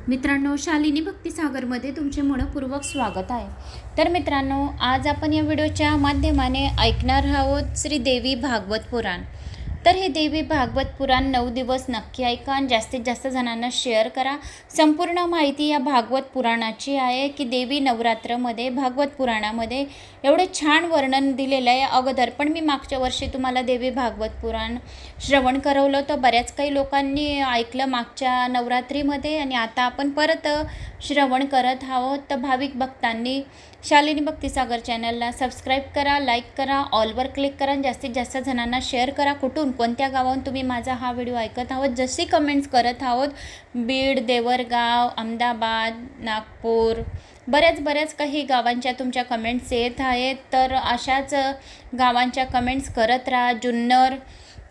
मित्रांनो, शालिनी भक्तिसागरमध्ये तुमचे मनपूर्वक स्वागत आहे। तर मित्रांनो, आज आपण या व्हिडिओच्या माध्यमाने ऐकणार आहोत श्री देवी भागवत पुराण। तर हे देवी भागवत पुराण 9 दिवस नक्की ऐका आणि जास्तीत जास्त जणांना शेअर करा। संपूर्ण माहिती या भागवत पुराणाची आहे की देवी नवरात्रमध्ये भागवत पुराणामध्ये एवढे छान वर्णन दिलेलं आहे। अगोदर पण मी मागच्या वर्षी तुम्हाला देवी भागवत पुराण श्रवण करवलं होतं, बऱ्याच काही लोकांनी ऐकलं मागच्या नवरात्रीमध्ये आणि आता आपण परत श्रवण करत आहोत। तर भाविक भक्तांनी शालिनी भक्तिसागर चॅनलला सबस्क्राईब करा, लाईक करा, ऑलवर क्लिक करा आणि जास्तीत जास्त जणांना शेअर करा। कुठून कोणत्या गावाहून तुम्ही माझा हा व्हिडिओ ऐकत आहोत, जशी कमेंट्स करत आहोत, बीड, देवरगाव, अहमदाबाद, नागपूर, बऱ्याच काही गावांच्या तुमच्या कमेंट्स येत आहेत। तर अशाच गावांच्या कमेंट्स करत राहा। जुन्नर,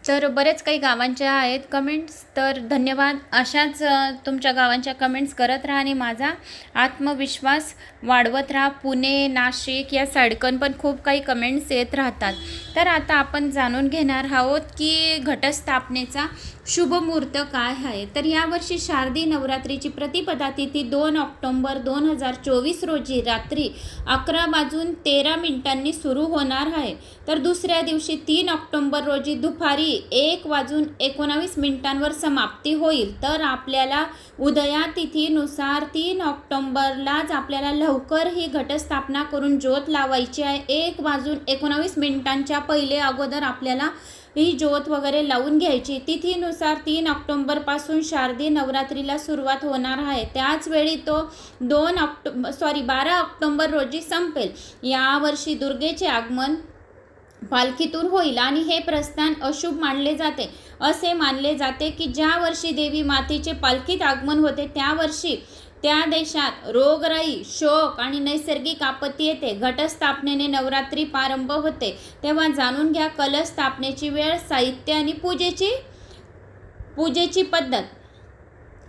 तर बरेच काही गावांच्या आहेत कमेंट्स, तर धन्यवाद। अशाच तुमच्या गावांच्या कमेंट्स करत राहा आणि माझा आत्मविश्वास वाढवत राहा। पुणे, नाशिक या साईडकन पण खूप काही कमेंट्स येत राहतात। तर आता आपण जाणून घेणार आहोत की घटस्थापनेचा शुभ मुहूर्त काय आहे। तर यावर्षी शारदीय नवरात्रीची प्रतिपदा तिथी 2 ऑक्टोबर 2024 रोजी रात्री 11:13 सुरू होणार आहे। तर दुसऱ्या दिवशी 3 ऑक्टोबर रोजी दुपारी 1:19 समाप्ती होईल। तर आपल्याला उदया तिथीनुसार 3 ऑक्टोबरलाच आपल्याला लवकर ही घटस्थापना करून ज्योत लावायची आहे। 1:19 पहिले अगोदर आपल्याला ही ज्योत वगैरे लावून घ्यायची। तिथीनुसार 3 ऑक्टोबरपासून शारदीय नवरात्रीला सुरुवात होणार आहे। त्याच वेळी तो 12 ऑक्टोबर रोजी संपेल। यावर्षी दुर्गेचे आगमन पालखीतून होईल आणि हे प्रस्थान अशुभ मानले जाते। असे मानले जाते की ज्या वर्षी देवी मातेचे पालखीत आगमन होते त्या वर्षी त्या देशात रोगराई, शोक आणि नैसर्गिक आपत्ती येते। घटस्थापनेने नवरात्री प्रारंभ होते। तेव्हा जाणून घ्या कलश स्थापनेची वेळ, साहित्य आणि पूजेची पद्धत।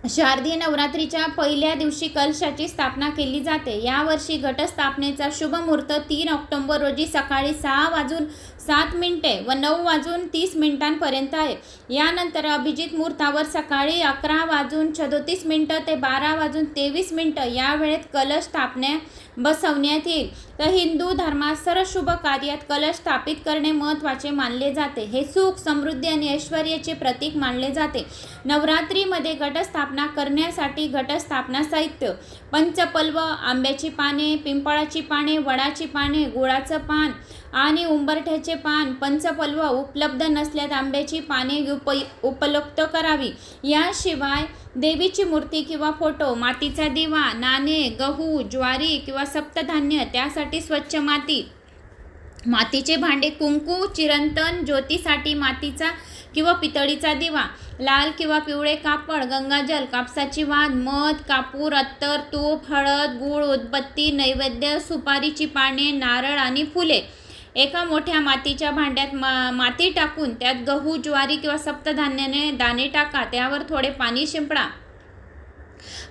शारदीय नवरात्रीच्या पहिल्या दिवशी कलशाची स्थापना केली जाते। यावर्षी घटस्थापनेचा शुभ मुहूर्त 3 ऑक्टोबर रोजी सकाळी 6:07 व 9:30 आहे। यानंतर अभिजित मुहूर्तावर सकाळी 11:37 ते 12:23 या वेळेत कलश स्थापना बसवण्यात येईल। तर हिंदू धर्मात सर्व शुभ कार्यात कलश स्थापित करणे महत्त्वाचे मानले जाते। हे सुख, समृद्धी आणि ऐश्वर्याचे प्रतीक मानले जाते। नवरात्रीमध्ये घटस्थापना करण्यासाठी घटस्थापना साहित्य: पंचपल्व, आंब्याची पाने, पिंपळाची पाने, वडाची पाने, गुळाचं पान आणि उंबरठ्याचे पान। पंचपल्व उपलब्ध नसल्यास आंब्याची पाने उपलब्ध करावी। याशिवाय देवीची मूर्ती किंवा फोटो, मातीचा दिवा, नाणे, गहू, ज्वारी किंवा सप्तधान्य, त्यासाठी स्वच्छ मातीचे भांडे, कुंकू, चिरंतन, ज्योतीसाठी मातीचा किंवा पितळीचा दिवा, लाल किंवा पिवळे कापड, गंगाजल, कापसाची वात, मध, कापूर, अत्तर, तूप, हळद, गूळ, उदबत्ती, नैवेद्य, सुपारीची पाने, नारळ आणि फुले। एका मोठ्या मातीच्या भांड्यात माती टाकून त्यात गहू, ज्वारी किंवा सप्तधान्याने दाणे टाका, त्यावर थोडे पाणी शिंपडा।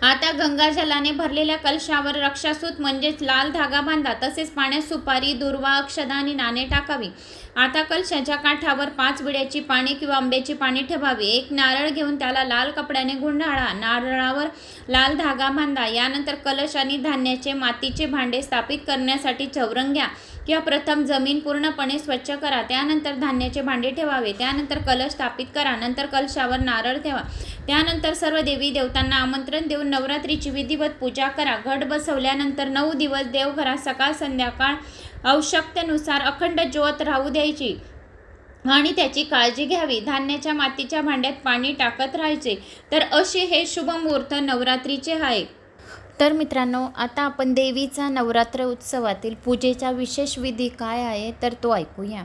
आता गंगाजलाने भरलेल्या कलशावर रक्षासूत म्हणजेच लाल धागा बांधा। तसेच पाण्यात सुपारी, दुर्वा, अक्षदा आणि नाणे टाकावी। आता कलशाच्या काठावर 5 विड्याची पाने किंवा आंब्याची पाने ठेवावी। एक नारळ घेऊन त्याला लाल कपड्याने गुंडाळा, नारळावर लाल धागा बांधा। यानंतर कलश आणि धान्याचे मातीचे भांडे स्थापित करण्यासाठी चौरंग घ्या किंवा प्रथम जमीन पूर्णपणे स्वच्छ करा। त्यानंतर धान्याचे भांडे ठेवावे। त्यानंतर कलश स्थापित करा। नंतर कलशावर नारळ ठेवा। त्यानंतर सर्व देवी देवतांना आमंत्रण देऊन नवरात्रीची विधिवत पूजा करा। घट बसवल्यानंतर 9 दिवस देवघरात सकाळ संध्याकाळ आवश्यकतेनुसार अखंड ज्योत राहू द्यायची आणि त्याची काळजी घ्यावी। धान्याच्या मातीच्या भांड्यात पाणी टाकत राहायचे। तर असे हे शुभ मुहूर्त नवरात्रीचे आहे। तर मित्रांनो, आता आपण देवीचा नवरात्र उत्सवातील पूजेचा विशेष विधी काय आहे तर तो ऐकूया।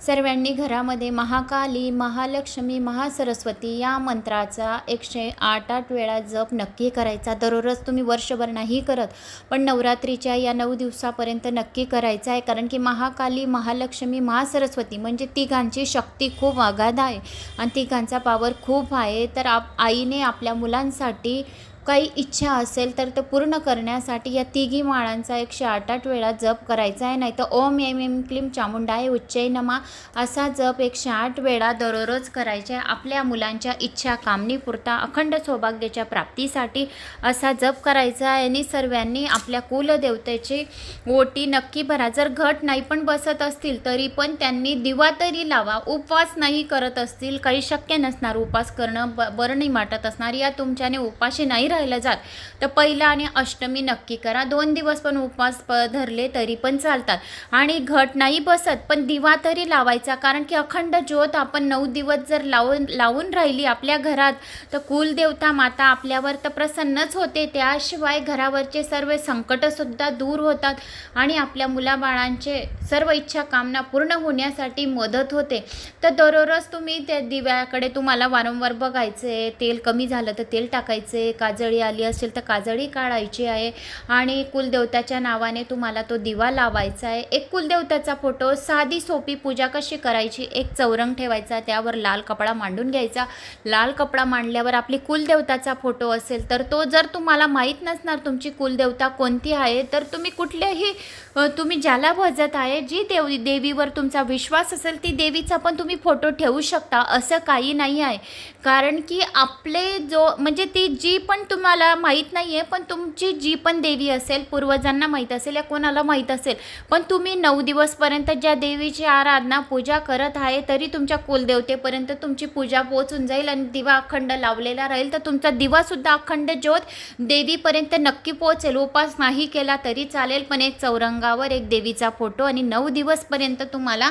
सर्वांनी घरामध्ये महाकाली, महालक्ष्मी, महासरस्वती या मंत्राचा 108 वेळा जप नक्की करायचा। दररोज तुम्ही वर्षभर नाही करत, पण नवरात्रीच्या या 9 दिवसापर्यंत नक्की करायचा आहे। कारण की महाकाली, महालक्ष्मी, महासरस्वती म्हणजे तिघांची शक्ती खूप अगाध आहे आणि तिघांचा पावर खूप आहे। तर आईने आपल्या मुलांसाठी काही इच्छा असेल तर ते पूर्ण करण्यासाठी या तिघी माळांचा 108 वेळा जप करायचा आहे. नाही तर ओम ऐं ऐं क्लीं चामुंडाय उच्चै नमः असा जप 108 वेळा दररोज करायचा आहे. आपल्या मुलांच्या इच्छा कामनीपुरता अखंड सौभाग्याच्या प्राप्तीसाठी असा जप करायचा आहे. आणि सर्वांनी आपल्या कुलदेवतेची ओटी नक्की भरा. जर घट नाही पण बसत असतील तरी पण त्यांनी दिवा तरी लावा. उपवास नाही करत असतील, काही शक्य नसणार उपवास करणं, बरं नाही वाटत असणार, या तुमच्याने उपाशी नाही राहिलं जात तर पहिला आणि अष्टमी नक्की करा. 2 दिवस पण उपवास धरले तरी पण चालतात. आणि घट नाही बसत पण दिवा तरी लावायचा, कारण की अखंड ज्योत आपण 9 दिवस जर लावून राहिली आपल्या घरात तर कुलदेवता माता आपल्यावर तर प्रसन्नच होते. त्याशिवाय घरावरचे सर्व संकटसुद्धा दूर होतात आणि आपल्या मुलाबाळांचे सर्व इच्छा कामना पूर्ण होण्यासाठी मदत होते. तर दररोज तुम्ही त्या दिव्याकडे तुम्हाला वारंवार बघायचे. तेल कमी झालं तर तेल टाकायचे, काजळी आली असेल तर काजळी काढायची आहे आणि कुलदेवताच्या नावाने तुम्हाला तो दिवा लावायचा आहे. एक कुलदेवताचा फोटो, साधी सोपी पूजा कशी करायची, एक चौरंग ठेवायचा, त्यावर लाल कपडा मांडून घ्यायचा. लाल कपडा मांडल्यावर आपली कुलदेवताचा फोटो असेल तर तो, जर तुम्हाला माहीत नसणार तुमची कुलदेवता कोणती आहे तर तुम्ही कुठल्याही तुम्ही ज्याला भजत आहे, जी देवीवर तुमचा विश्वास असेल ती देवीचा पण तुम्ही फोटो ठेवू शकता. असं काही नाही आहे, कारण की आपले म्हणजे ती जी पण तुम्हाला माहीत नाही आहे पण तुमची जी पण देवी असेल, पूर्वजांना माहीत असेल या कोणाला माहीत असेल, पण तुम्ही 9 दिवसपर्यंत ज्या देवीची आराधना पूजा करत आहे तरी तुमच्या कुलदेवतेपर्यंत तुमची पूजा पोहोचून जाईल आणि दिवा अखंड लावलेला राहील. तर तुमचा दिवासुद्धा अखंड ज्योत देवीपर्यंत नक्की पोहोचेल. उपास नाही केला तरी चालेल, पण एक चौरंगावर एक देवीचा फोटो आणि 9 दिवसपर्यंत तुम्हाला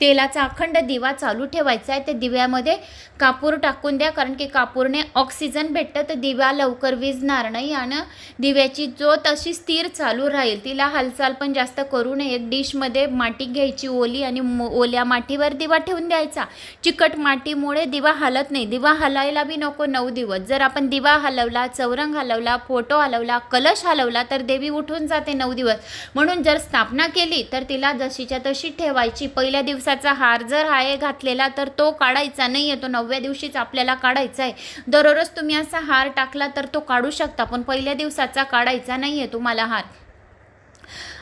तेलाचा अखंड दिवा चालू ठेवायचा आहे. ते दिव्यामध्ये कापूर टाकून द्या, कारण की कापूरने ऑक्सिजन भेटतं तर दिवा लवकर विझणार नाही आणि दिव्याची ज्योत अशी स्थिर चालू राहील. तिला हालचाल पण जास्त करू नये. एक डिशमध्ये माती घ्यायची ओली आणि ओल्या मातीवर दिवा ठेवून द्यायचा. चिकट मातीमुळे दिवा हलत नाही, दिवा हलायला बी नको 9 दिवस. जर आपण दिवा हलवला, चौरंग हलवला, फोटो हलवला, कलश हलवला तर देवी उठून जाते 9 दिवस. म्हणून जर स्थापना केली तर तिला जशीच्या तशी ठेवायची. पहिल्या दिवसाचा हार जर आहे घातलेला तर तो काढायचा नाही आहे, तो 9व्या दिवशीच आपल्याला काढायचा आहे. दररोज तुम्ही असा हार टाकला तर तो काढू शकता, पण पहिल्या दिवसाचा काढायचा नाही आहे तुम्हाला हार.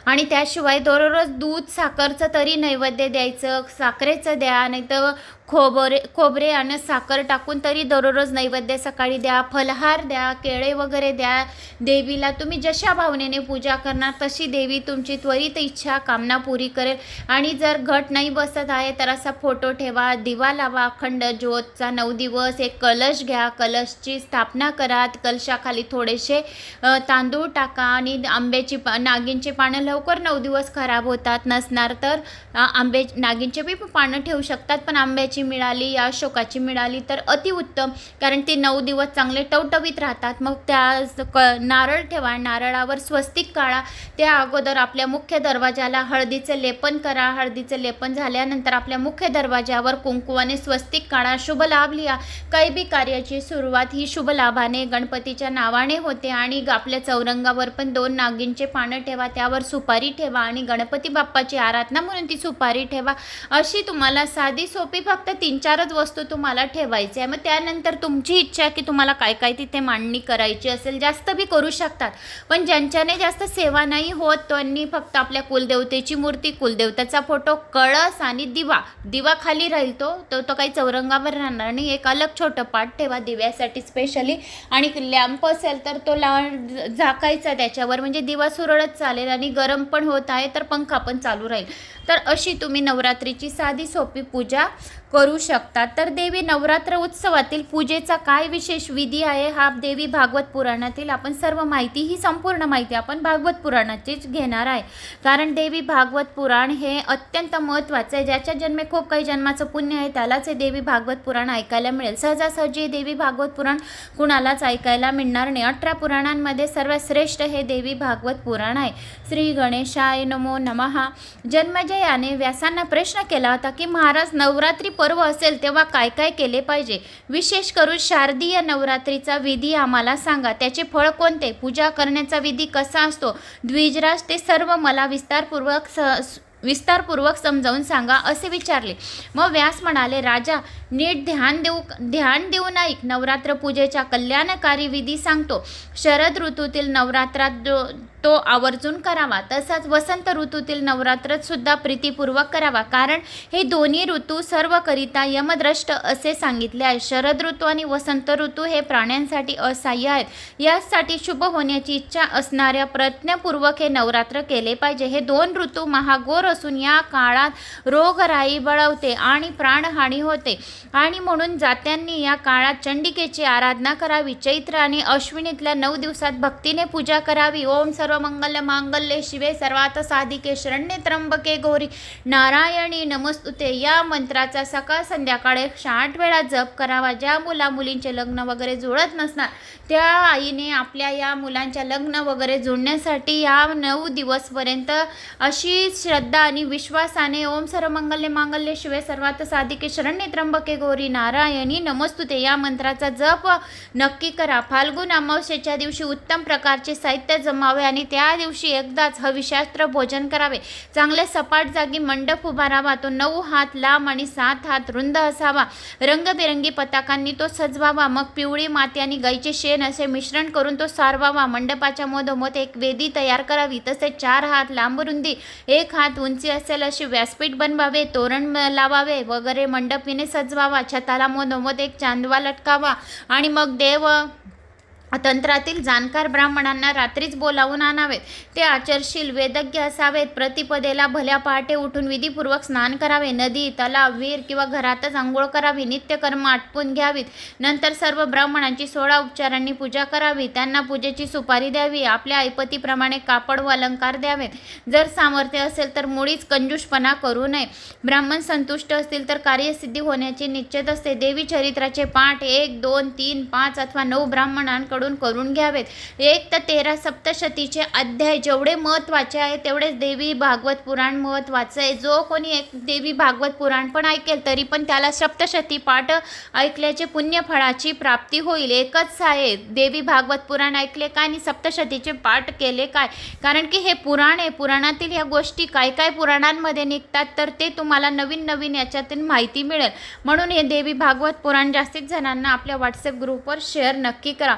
आणि त्याशिवाय दररोज दूध साखरचं तरी नैवेद्य द्यायचं. साखरेचं द्या, नाही तर खोबरे आणि साखर टाकून तरी दररोज नैवेद्य सकाळी द्या. फलहार द्या, केळे वगैरे द्या. देवीला तुम्ही जशा भावनेने पूजा करणार तशी देवी तुमची त्वरित इच्छा कामना पुरी करेल. आणि जर घट नाही बसत आहे तर असा फोटो ठेवा, दिवा लावा अखंड ज्योतचा 9 दिवस. एक कलश घ्या, कलशची स्थापना करा. कलशाखाली थोडेसे तांदूळ टाका आणि आंब्याची नागिनची पानं, लवकर 9 दिवस खराब होतात. नसणार तर नागिनचे बी पानं ठेवू शकतात, पण आंब्याची मिळाली या अशोकाची मिळाली तर अतिउत्तम, कारण ते 9 दिवस चांगले टवटवीत राहतात. मग त्या नारळ ठेवा, नारळावर स्वस्तिक काढा. त्या अगोदर आपल्या मुख्य दरवाजाला हळदीचे लेपन करा. हळदीचे लेपन झाल्यानंतर आपल्या मुख्य दरवाजावर कुंकुवाने स्वस्तिक काढा. शुभ लाभ लिहा. काही बी कार्याची सुरुवात ही शुभ लाभाने गणपतीच्या नावाने होते. आणि आपल्या चौरंगावर पण 2 नागिनचे पानं ठेवा, त्यावर सुपारी ठेवा आणि गणपती बाप्पाची आराधना म्हणून ती सुपारी ठेवा. अशी तुम्हाला साधी सोपी फक्त 3-4च वस्तू तुम्हाला ठेवायची आहे. मग त्यानंतर तुमची इच्छा की तुम्हाला काय काय तिथे मांडणी करायची असेल, जास्त बी करू शकतात. पण ज्यांच्याने जास्त सेवा नाही होत त्यांनी फक्त आपल्या कुलदेवतेची मूर्ती, कुलदेवताचा फोटो, कळस आणि दिवा खाली राहील. तो काही चौरंगावर राहणार नाही. एक अलग छोटं पाट ठेवा दिव्यासाठी स्पेशली. आणि लॅम्प असेल तर तो झाकायचा त्याच्यावर, म्हणजे दिवा सुरळत चालेल. आणि गरम पण होत आहे तर पंखा पण चालू राहील. तर अशी तुम्ही नवरात्रीची साधी सोपी पूजा करू शकता. तर देवी नवरात्र उत्सवातील पूजेचा काय विशेष विधी आहे हा देवी भागवत पुराणातील आपण सर्व माहिती, ही संपूर्ण माहिती आपण भागवत पुराणाचीच घेणार आहे. कारण देवी भागवत पुराण हे अत्यंत महत्त्वाचं आहे. ज्याच्या जन्मे खूप काही जन्माचं पुण्य आहे त्यालाच हे देवी भागवत पुराण ऐकायला मिळेल. सहजासहजी देवी भागवत पुराण कुणालाच ऐकायला मिळणार नाही. 18 पुराणांमध्ये सर्वात श्रेष्ठ हे देवी भागवत पुराण आहे. श्री गणेशाय नमो नमः. जन्मजयाने व्यासांना प्रश्न केला होता की महाराज, नवरात्री पर्व असेल तेव्हा काय काय केले पाहिजे, विशेष करून शारदीय नवरात्रीचा विधी आम्हाला सांगा. त्याचे फळ कोणते, पूजा करण्याचा विधी कसा असतो, द्विजराज, ते सर्व मला विस्तारपूर्वक विस्तारपूर्वक समजावून सांगा असे विचारले. मग व्यास म्हणाले, राजा नीट ध्यान देऊन ऐक. नवरात्र पूजेच्या कल्याणकारी विधी सांगतो. शरद ऋतूतील नवरात्रात तो आवर्जून करावा. तसाच वसंत ऋतूतील नवरात्रात सुद्धा प्रीतीपूर्वक करावा, कारण हे दोन्ही ऋतू सर्वकरिता यमद्रष्ट असे सांगितले आहे. शरद ऋतू आणि वसंत ऋतू हे प्राण्यांसाठी असह्य आहेत. यासाठी शुभ होण्याची इच्छा असणाऱ्या प्रयत्नपूर्वक हे नवरात्र केले पाहिजे. हे दोन ऋतू महाघोर असून या काळात रोगराई बळवते आणि प्राणहानी होते, आणि म्हणून जात्यांनी या काळात चंडिकेची आराधना करावी. चैत्र आणि अश्विनीतल्या 9 दिवसात भक्तीने पूजा करावी. ओम सर्वमंगल मांगल्ये शिवे सर्वार्थ साधिके शरण्ये त्र्यंबके गौरी नारायणी नमस्तुते या मंत्राचा सकाळ संध्याकाळ 108 वेळा जप करावा. ज्या मुलींचे लग्न वगैरे जुळत नसणार त्या आईने आपल्या या मुलांच्या लग्न वगैरे जुळण्यासाठी या 9 दिवसपर्यंत अशी श्रद्धा आणि विश्वासाने ओम सर्वमंगल्ये मांगल्ये शिवे सर्वार्थ साधिके शरण्ये त्र्यंबके गौरी नारायणी नमस्तुते या मंत्राचा जप नक्की करा. फाल्गुन अमावस्येच्या दिवशी उत्तम प्रकारचे साहित्य जमावे आणि त्या दिवशी एकदाच हविशास्त्र भोजन करावे. चांगले सपाट जागी मंडप उभारावा. तो 9 हात लांब आणि 7 हात रुंद असावा. रंगबिरंगी पताकांनी तो सजवावा. मग पिवळी माती आणि गाईचे शेण असे मिश्रण करून तो सारवावा. मंडपाच्या मधोमध एक वेदी तयार करावी. तसेच 4 हात लांब रुंदी 1 हात उंची असेल अशी व्यासपीठ बनवावे. तोरण लावावे वगैरे मंडपीने सजवावा. छताला मधोमध एक चांदवा लटकावा. आणि मग देव तंत्रातील जाणकार ब्राह्मणांना रात्रीच बोलावून आणावेत. ते आचरशील वेदज्ञ असावेत. प्रतिपदेला भल्या पहाटे उठून विधीपूर्वक स्नान करावे. नदी, तलाव, विहीर किंवा घरातच आंघोळ करावी. नित्यकर्म आटपून घ्यावीत. नंतर सर्व ब्राह्मणांची 16 उपचारांनी पूजा करावी. त्यांना पूजेची सुपारी द्यावी. आपल्या ऐपतीप्रमाणे कापड व अलंकार द्यावेत. जर सामर्थ्य असेल तर मुळीच कंजूषपणा करू नये. ब्राह्मण संतुष्ट असतील तर कार्यसिद्धी होण्याची निश्चित असते. देवी चरित्राचे पाठ 1, 2, 3, 5 अथवा 9 ब्राह्मणांकडून करून घ्यावेत. 1 ते 13 सप्तशतीचे अध्याय जेवढे महत्त्वाचे आहे तेवढेच देवी भागवत पुराण महत्त्वाचं आहे. जो कोणी एक देवी भागवत पुराण पण ऐकेल तरी पण त्याला सप्तशती पाठ ऐकल्याचे पुण्यफळाची प्राप्ती होईल. एकच आहे, देवी भागवत पुराण ऐकले काय आणि सप्तशतीचे पाठ केले काय. कारण की हे पुराण आहे. पुराणातील ह्या गोष्टी काय काय पुराणांमध्ये निघतात तर ते तुम्हाला नवीन नवीन याच्यातून माहिती मिळेल. म्हणून हे देवी भागवत पुराण जास्तीत जणांना आपल्या व्हॉट्सअप ग्रुपवर शेअर नक्की करा.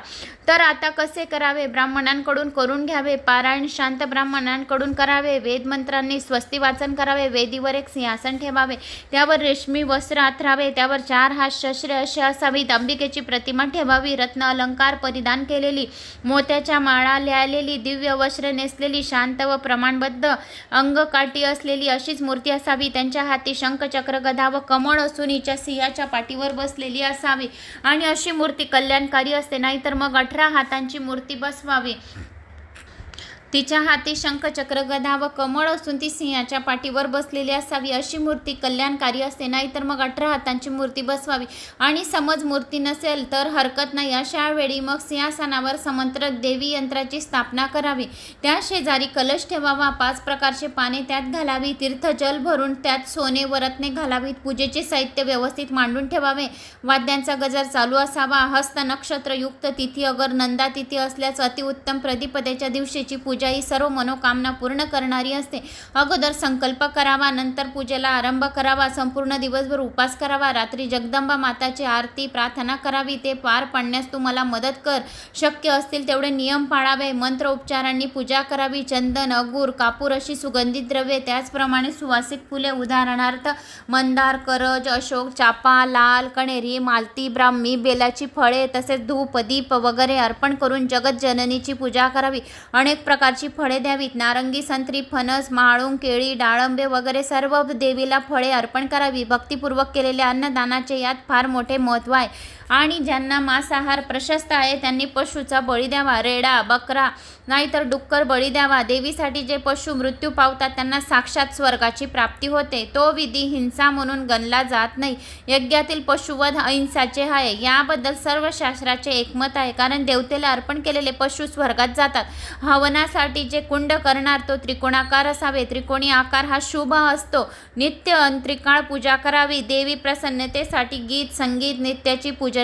तर आता कसे करावे? ब्राह्मणांकडून करून घ्यावे. पारायण शांत ब्राह्मणांकडून करावे. वेदमंत्रांनी स्वस्ती वाचन करावे. वेदीवर एक सिंहासन ठेवावे. त्यावर रेशमी वस्त्र अंथरावे. त्यावर 4 हात शस्त्रे अशी असावीत. अंबिकेची प्रतिमा ठेवावी. रत्न अलंकार परिधान केलेली, मोत्याच्या माळा लिहिलेली, दिव्य वस्त्र नेसलेली, शांत व प्रमाणबद्ध अंगकाठी असलेली अशीच मूर्ती असावी. त्यांच्या हाती शंख, चक्र, गदा व कमळ असून हिच्या सिंहाच्या पाठीवर बसलेली असावी. आणि अशी मूर्ती कल्याणकारी असते. नाहीतर मग 18 हातांची मूर्ती बसवावी. तिच्या हाती शंख, चक्र, गदा व कमळ असून ती सिंहाच्या पाठीवर बसलेली असावी. अशी मूर्ती कल्याणकारी असते. नाहीतर मग 18 हातांची मूर्ती बसवावी. आणि समज मूर्ती नसेल तर हरकत नाही. अशा वेळी मग सिंहासनावर समंत्रक देवी यंत्राची स्थापना करावी. त्या शेजारी कलश ठेवावा. 5 प्रकारचे पाने त्यात घालावी. तीर्थजल भरून त्यात सोने व रत्ने घालावीत. पूजेचे साहित्य व्यवस्थित मांडून ठेवावे. वाद्यांचा गजर चालू असावा. हस्त नक्षत्रयुक्त तिथी अगर नंदा तिथी असल्यास अतिउत्तम. प्रतिपदेच्या दिवशीची पूजा ही सर्व मनोकामना पूर्ण करणारी असते. अगोदर संकल्प करावा. नंतर पूजेला आरंभ करावा. संपूर्ण दिवसभर उपास करावा. रात्री जगदंबा माताची आरती प्रार्थना करावी. ते पार पाडण्यास तुम्हाला मदत कर. शक्य असतील तेवढे नियम पाळावे. मंत्र उपचारांनी पूजा करावी. चंदन, अगूर, कापूर अशी सुगंधित द्रव्ये, त्याचप्रमाणे सुवासिक फुले उदाहरणार्थ मंदार, करज, अशोक, चापा, लाल कणेरी, मालती, ब्राह्मी, बेलाची फळे तसेच धूप, दीप वगैरे अर्पण करून जगत जननीची पूजा करावी. अनेक प्रकारची फळे द्यावीत. नारंगी, संत्री, फणस, माळुंग, केळी, डाळंबे वगैरे सर्व देवीला फळे अर्पण करावी. भक्तिपूर्वक केलेल्या अन्नदानाचे यात फार मोठे महत्त्व आहे. आणि ज्यांना मांसाहार प्रशस्त आहे त्यांनी पशूचा बळी द्यावा. रेडा, बकरा नाहीतर डुक्कर बळी द्यावा. देवीसाठी जे पशु मृत्यू पावतात त्यांना साक्षात स्वर्गाची प्राप्ती होते. तो विधी हिंसा म्हणून गणला जात नाही. यज्ञातील पशुवध अहिंसाचे आहे. याबद्दल सर्व शास्त्राचे एकमत आहे. कारण देवतेला अर्पण केलेले पशु स्वर्गात जातात. हवनासाठी जे कुंड करणार तो त्रिकोणाकार असावे. त्रिकोणी आकार हा शुभ असतो. नित्य अंतरिकाळ पूजा करावी. देवी प्रसन्नतेसाठी गीत, संगीत, नृत्याची पूजा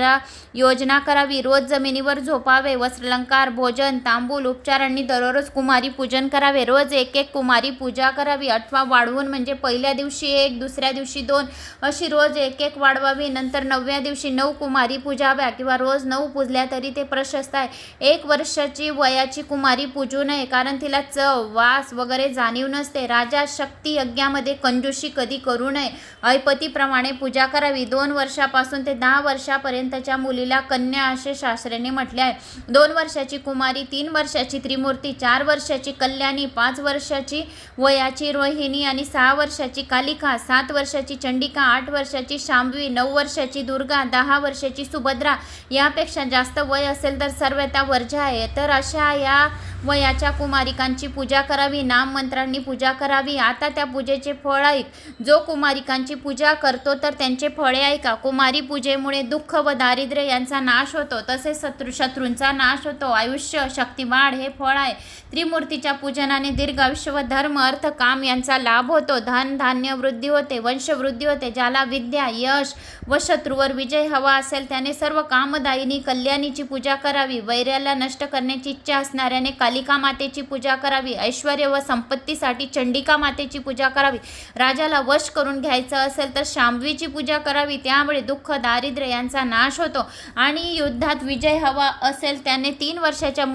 योजना करावी. रोज जमिनीवर झोपावे. वस्त्रालंकार, भोजन, तांबूल, उपचारांनी दररोज कुमारी पूजन करावे. रोज एक कुमारी पूजा करावी. अथवा वाढवून म्हणजे पहिल्या दिवशी 1, दुसऱ्या दिवशी 2 अशी रोज एक वाढवावी. नंतर 9व्या दिवशी 9 कुमारी पूजाव्या किंवा रोज 9 पूजल्या तरी ते प्रशस्त आहे. 1 वर्षाची वयाची कुमारी पूजू नये, कारण तिला चव, वास वगैरे जाणीव नसते. राजा शक्ती यज्ञामध्ये कंजूशी कधी करू नये. ऐपतीप्रमाणे पूजा करावी. 2 वर्षापासून ते 10 वर्षापर्यंतच्या मुलीला कन्या असे शास्त्राने म्हटले आहे. 2 वर्षाची कुमारी, 3 वर्षाची त्रिमूर्ती, 4 वर्षाची कल्याणी, 5 वर्षाची वयाची रोहिणी आणि 6 वर्षाची कालिका, 7 वर्षाची चंडिका, 8 वर्षाची शांभवी, 9 वर्षाची दुर्गा, 10 वर्षाची सुभद्रा. यापेक्षा जास्त वय असेल तर सर्वथा वर्ज्य आहे. तर अशा या वयाच्या कुमारिकांची पूजा करावी. नाम मंत्रांनी पूजा करावी. आता त्या पूजेचे फळ ऐक. जो कुमारिकांची पूजा करतो तर त्यांचे फळे ऐका. कुमारी पूजेमुळे दुःख व दारिद्र्य यांचा नाश होतो, तसेच शत्रूंचा नाश होतो. आयुष्य, शक्तिवाढ हे फळ आहे. त्रिमूर्तीच्या पूजनाने दीर्घ आयुष्य व धर्म, अर्थ, काम यांचा लाभ होतो. धन धान्य वृद्धी होते, वंशवृद्धी होते. ज्याला विद्या, यश व शत्रूवर विजय हवा असेल त्याने सर्व कामदायिनी कल्याणीची पूजा करावी. वैर्याला नष्ट करण्याची इच्छा असणाऱ्याने कालिका मातेची पूजा करावी. ऐश्वर्य व संपत्तीसाठी चंडिका मातेची पूजा करावी. राजाला वश करून घ्यायचं असेल तर शांभवीची पूजा करावी. त्यामुळे दुःख, दारिद्र्य यांचा नाश होतो. आणि युद्धात विजय हवा असेल त्याने 3 वर्षाच्या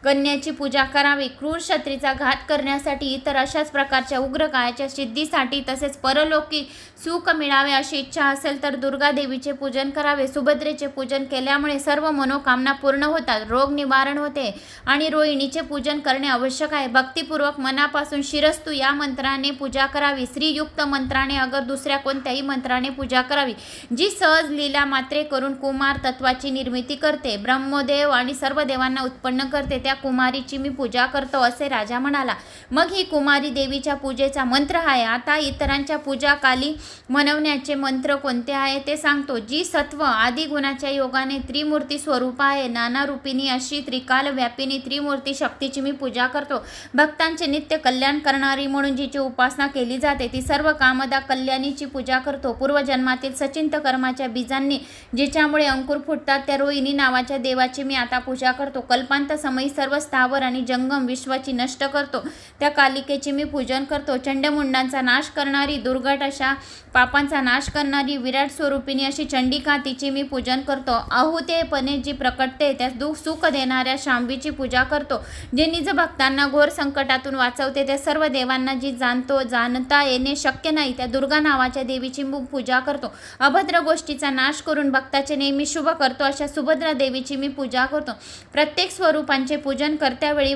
कन्याची पूजा करावी. क्रूर क्षत्रीचा घात करण्यासाठी, इतर अशाच प्रकारच्या उग्र कायाच्या सिद्धीसाठी, तसेच परलोकी सुख मिळावे अशी इच्छा असेल तर दुर्गा देवीचे पूजन करावे. सुभद्रेचे पूजन केल्यामुळे सर्व मनोकामना पूर्ण होतात, रोग निवारण होते. आणि रोहिणीचे पूजन करणे आवश्यक आहे. भक्तिपूर्वक मनापासून शिरस्तू या मंत्राने पूजा करावी. श्रीयुक्त मंत्राने अगर दुसऱ्या कोणत्याही मंत्राने पूजा करावी. जी सहज लीला मात्रे करून कुमार तत्वाची निर्मिती करते, ब्रह्मदेव आणि सर्व देवांना उत्पन्न करते, त्या कुमारीची मी पूजा करतो असे राजा म्हणाला. मग ही कुमारी देवीच्या पूजेचा मंत्र आहे. आता इतरांच्या पूजा काली म्हणवण्याचे मंत्र कोणते आहे ते सांगतो. जी सत्व आदी गुणाच्या योगाने त्रिमूर्ती स्वरूप आहे, नाना रूपिणी अशी त्रिकाल व्यापिनी त्रिमूर्ती शक्तीची मी पूजा करतो. भक्तांचे नित्य कल्याण करणारी म्हणून जिची उपासना केली जाते ती सर्व कामदा कल्याणीची पूजा करतो. पूर्वजन्मातील सचिंत कर्माच्या बीजांनी जिच्यामुळे अंकुर फुटतात त्या रोहिणी नावाच्या देवाची मी आता पूजा करतो. कल्पांत समयी सर्व स्थावर आणि जंगम विश्वाची नष्ट करतो त्या कालिकेची मी पूजन करतो. चंडमुंडांचा नाश करणारी, दुर्घट अशा पापांचा नाश करणारी, विराट स्वरूपिणी अशी चंडिका तिची मी पूजन करतो. आहुतेपणे जी प्रकटते त्या सुख देणाऱ्या शांभवीची पूजा करतो. जे निज भक्तांना घोर संकटातून वाचवते त्या सर्व देवांना जी जाणता येणे शक्य नाही त्या दुर्गा नावाच्या देवीची मी पूजा करतो. अभद्र गोष्टीचा नाश करून भक्ताचे नेहमी शुभ करतो अशा सुभद्रा देवीची मी पूजा करतो. प्रत्येक स्वरूपांचे पूजन करत्यावेळी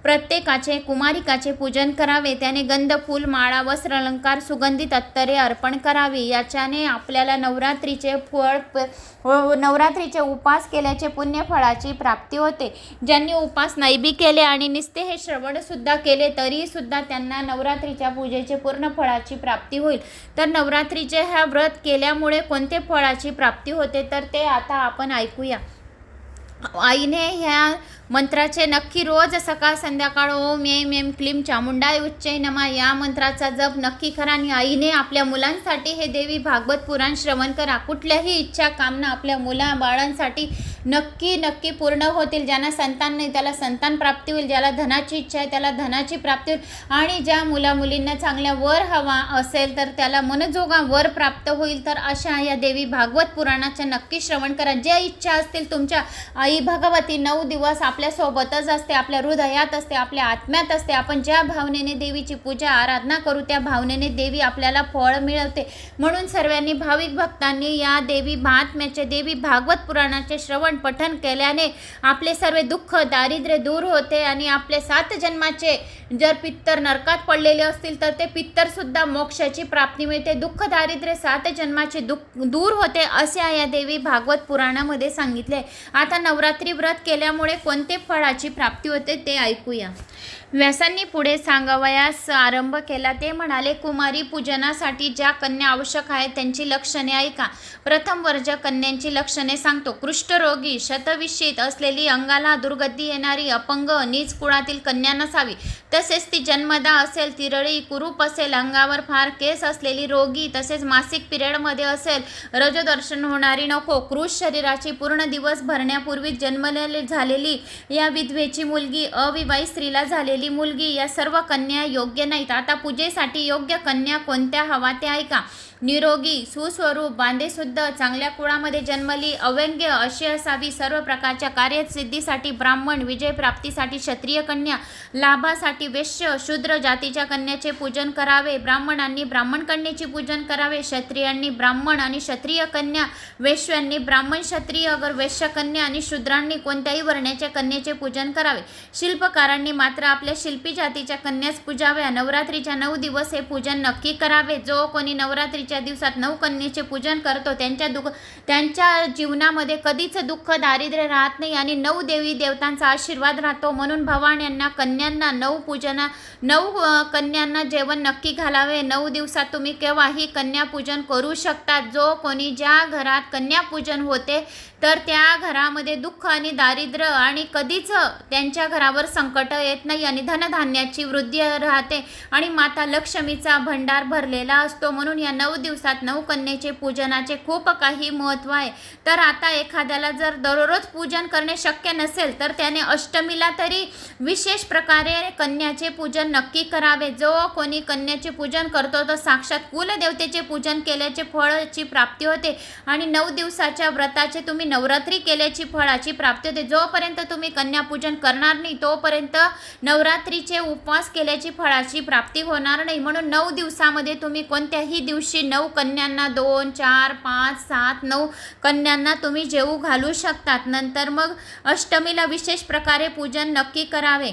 प्रत्येकाचे कुमारिकाचे पूजन करावे. त्याने गंध, फूल, माळा, वस्त्र, अलंकार, सुगंधित अत्तरे अर्पण करावी. याच्याने आपल्याला नवरात्रीचे उपास केल्याचे पुण्य फळाची प्राप्ती होते. ज्यांनी उपास नाही बी केले आणि निस्ते हे श्रवण सुद्धा केले तरी सुद्धा त्यांना नवरात्रीच्या पूजेचे पूर्ण फळाची प्राप्ती होईल. तर नवरात्रीचे हा व्रत केल्यामुळे कोणते फळाची प्राप्ती होते तर ते आता आपण ऐकूया. आईने ह्या मंत्राचे नक्की रोज सकाळ संध्याकाळ ओम ऐं ऐं क्लीं चामुंडाय उच्चै नमः या मंत्राचा जप नक्की करा. आणि आईने आपल्या मुलांसाठी हे देवी भागवत पुराण श्रवण करा. कुठल्याही इच्छा कामना आपल्या मुला बाळांसाठी नक्की पूर्ण होतील. ज्यांना संतान नाही त्याला संतान प्राप्ती होईल, ज्याला धनाची इच्छा आहे त्याला धनाची प्राप्ती होईल, आणि ज्या मुलींना चांगल्या वर हवा असेल तर त्याला मनजोगा वर प्राप्त होईल. तर अशा या देवी भागवत पुराणाच्या नक्की श्रवण करा. ज्या इच्छा असतील तुमच्या, आई भगवती 9 दिवस आपल्या सोबतच असते, आपल्या हृदयात असते, आपल्या आत्म्यात असते. आपण ज्या भावनेने देवीची पूजा आराधना करू त्या भावनेने देवी आपल्याला फळ मिळवते. म्हणून सर्वांनी भाविक भक्तांनी या देवी महात्म्याचे देवी भागवत पुराणाचे श्रवण पठन केल्याने आपले सर्व दुःख दारिद्र्य दूर होते. आणि आपले 7 जन्माचे जर पित्तर नरकात पडलेले असतील तर ते पित्तर सुद्धा मोक्षाची प्राप्ती मिळते. दुःख दारिद्र्य 7 जन्माचे दूर होते असे या देवी भागवत पुराणामध्ये सांगितले. आता नवरात्री व्रत केल्यामुळे कोणते फळाची प्राप्ती होते ते ऐकूया. व्यासांनी पुढे सांगावयास आरंभ केला. ते म्हणाले, कुमारी पूजनासाठी ज्या कन्या आवश्यक आहेत त्यांची लक्षणे ऐका. प्रथम वर्ज कन्यांची लक्षणे सांगतो. कुष्ठरोग निरोगी शतविषित असलेली, अंगाला दुर्गती येणारी, अपंग, नीच कुळातील कन्या नसावी. तसेच ती जन्मदा असेल, तिरळी, कुरूप असेल, अंगावर फार केस असलेली, रोगी, तसेच मासिक पिरियडमध्ये असेल, रजोदर्शन होणारी नको. कृश शरीराची, पूर्ण दिवस भरण्यापूर्वी जन्मलेली झालेली, या विधवेची मुलगी, अविवाहित स्त्रीला झालेली मुलगी, या सर्व कन्या योग्य नाहीत. आता पूजेसाठी योग्य कन्या कोणत्या हवा ते ऐका. निरोगी, सुस्वरूप, बांधेशुद्ध, चांगल्या कुळामध्ये जन्मली, अव्यंग्य अशी असावी. सर्व प्रकारच्या कार्यसिद्धीसाठी ब्राह्मण, विजयप्राप्तीसाठी क्षत्रिय कन्या, लाभासाठी वैश्य, शूद्र जातीच्या कन्याचे पूजन करावे. ब्राह्मणांनी ब्राह्मण कन्येचे पूजन करावे. क्षत्रियांनी ब्राह्मण आणि क्षत्रिय कन्या, वैश्यांनी ब्राह्मण क्षत्रिय अगर वैश्य कन्या आणि शूद्रांनी कोणत्याही वर्णाच्या कन्येचे पूजन करावे. शिल्पकारांनी मात्र आपल्या शिल्पी जातीच्या कन्याच पूजाव्या. नवरात्रीच्या 9 दिवस हे पूजन नक्की करावे. जो कोणी नवरात्रीच्या दिवसात 9 कन्येचे पूजन करतो त्यांच्या जीवनामध्ये कधीच दुःख दारिद्र्य राहत नाही आणि 9 देवी देवतांचा आशीर्वाद राहतो. म्हणून भवान्यांना, कन्यांना 9 कन्यांना जेवण नक्की घालावे. 9 दिवसात तुम्ही केव्हाही कन्यापूजन करू शकतात. जो कोणी ज्या घरात कन्यापूजन होते तर त्या घरामध्ये दुःख आणि दारिद्र्य आणि कधीच त्यांच्या घरावर संकट येत नाही आणि धनधान्याची वृद्धी राहते आणि माता लक्ष्मीचा भंडार भरलेला असतो. म्हणून या 9 दिवसात 9 कन्येचे पूजनाचे खूप काही महत्त्व आहे. तर आता एखाद्याला जर दररोज पूजन करणे शक्य नसेल तर त्याने अष्टमीला तरी विशेष प्रकारे कन्याचे पूजन नक्की करावे. जो कोणी कन्याचे पूजन करतो तो साक्षात कुलदेवतेचे पूजन केल्याचे फळाची प्राप्ती होते आणि 9 दिवसाच्या व्रताचे तुम्ही नवरात्री केल्याची फळाची प्राप्ती होते. जोपर्यंत तुम्ही कन्यापूजन करणार नाही तोपर्यंत नवरात्रीचे उपवास केल्याची फळाची प्राप्ती होणार नाही. म्हणून 9 दिवसामध्ये तुम्ही कोणत्याही दिवशी 9 कन्यांना 2, 4, 5, 7, 9 कन्यांना तुम्ही जेवू घालू शकतात. नंतर मग अष्टमीला विशेष प्रकारे पूजन नक्की करावे.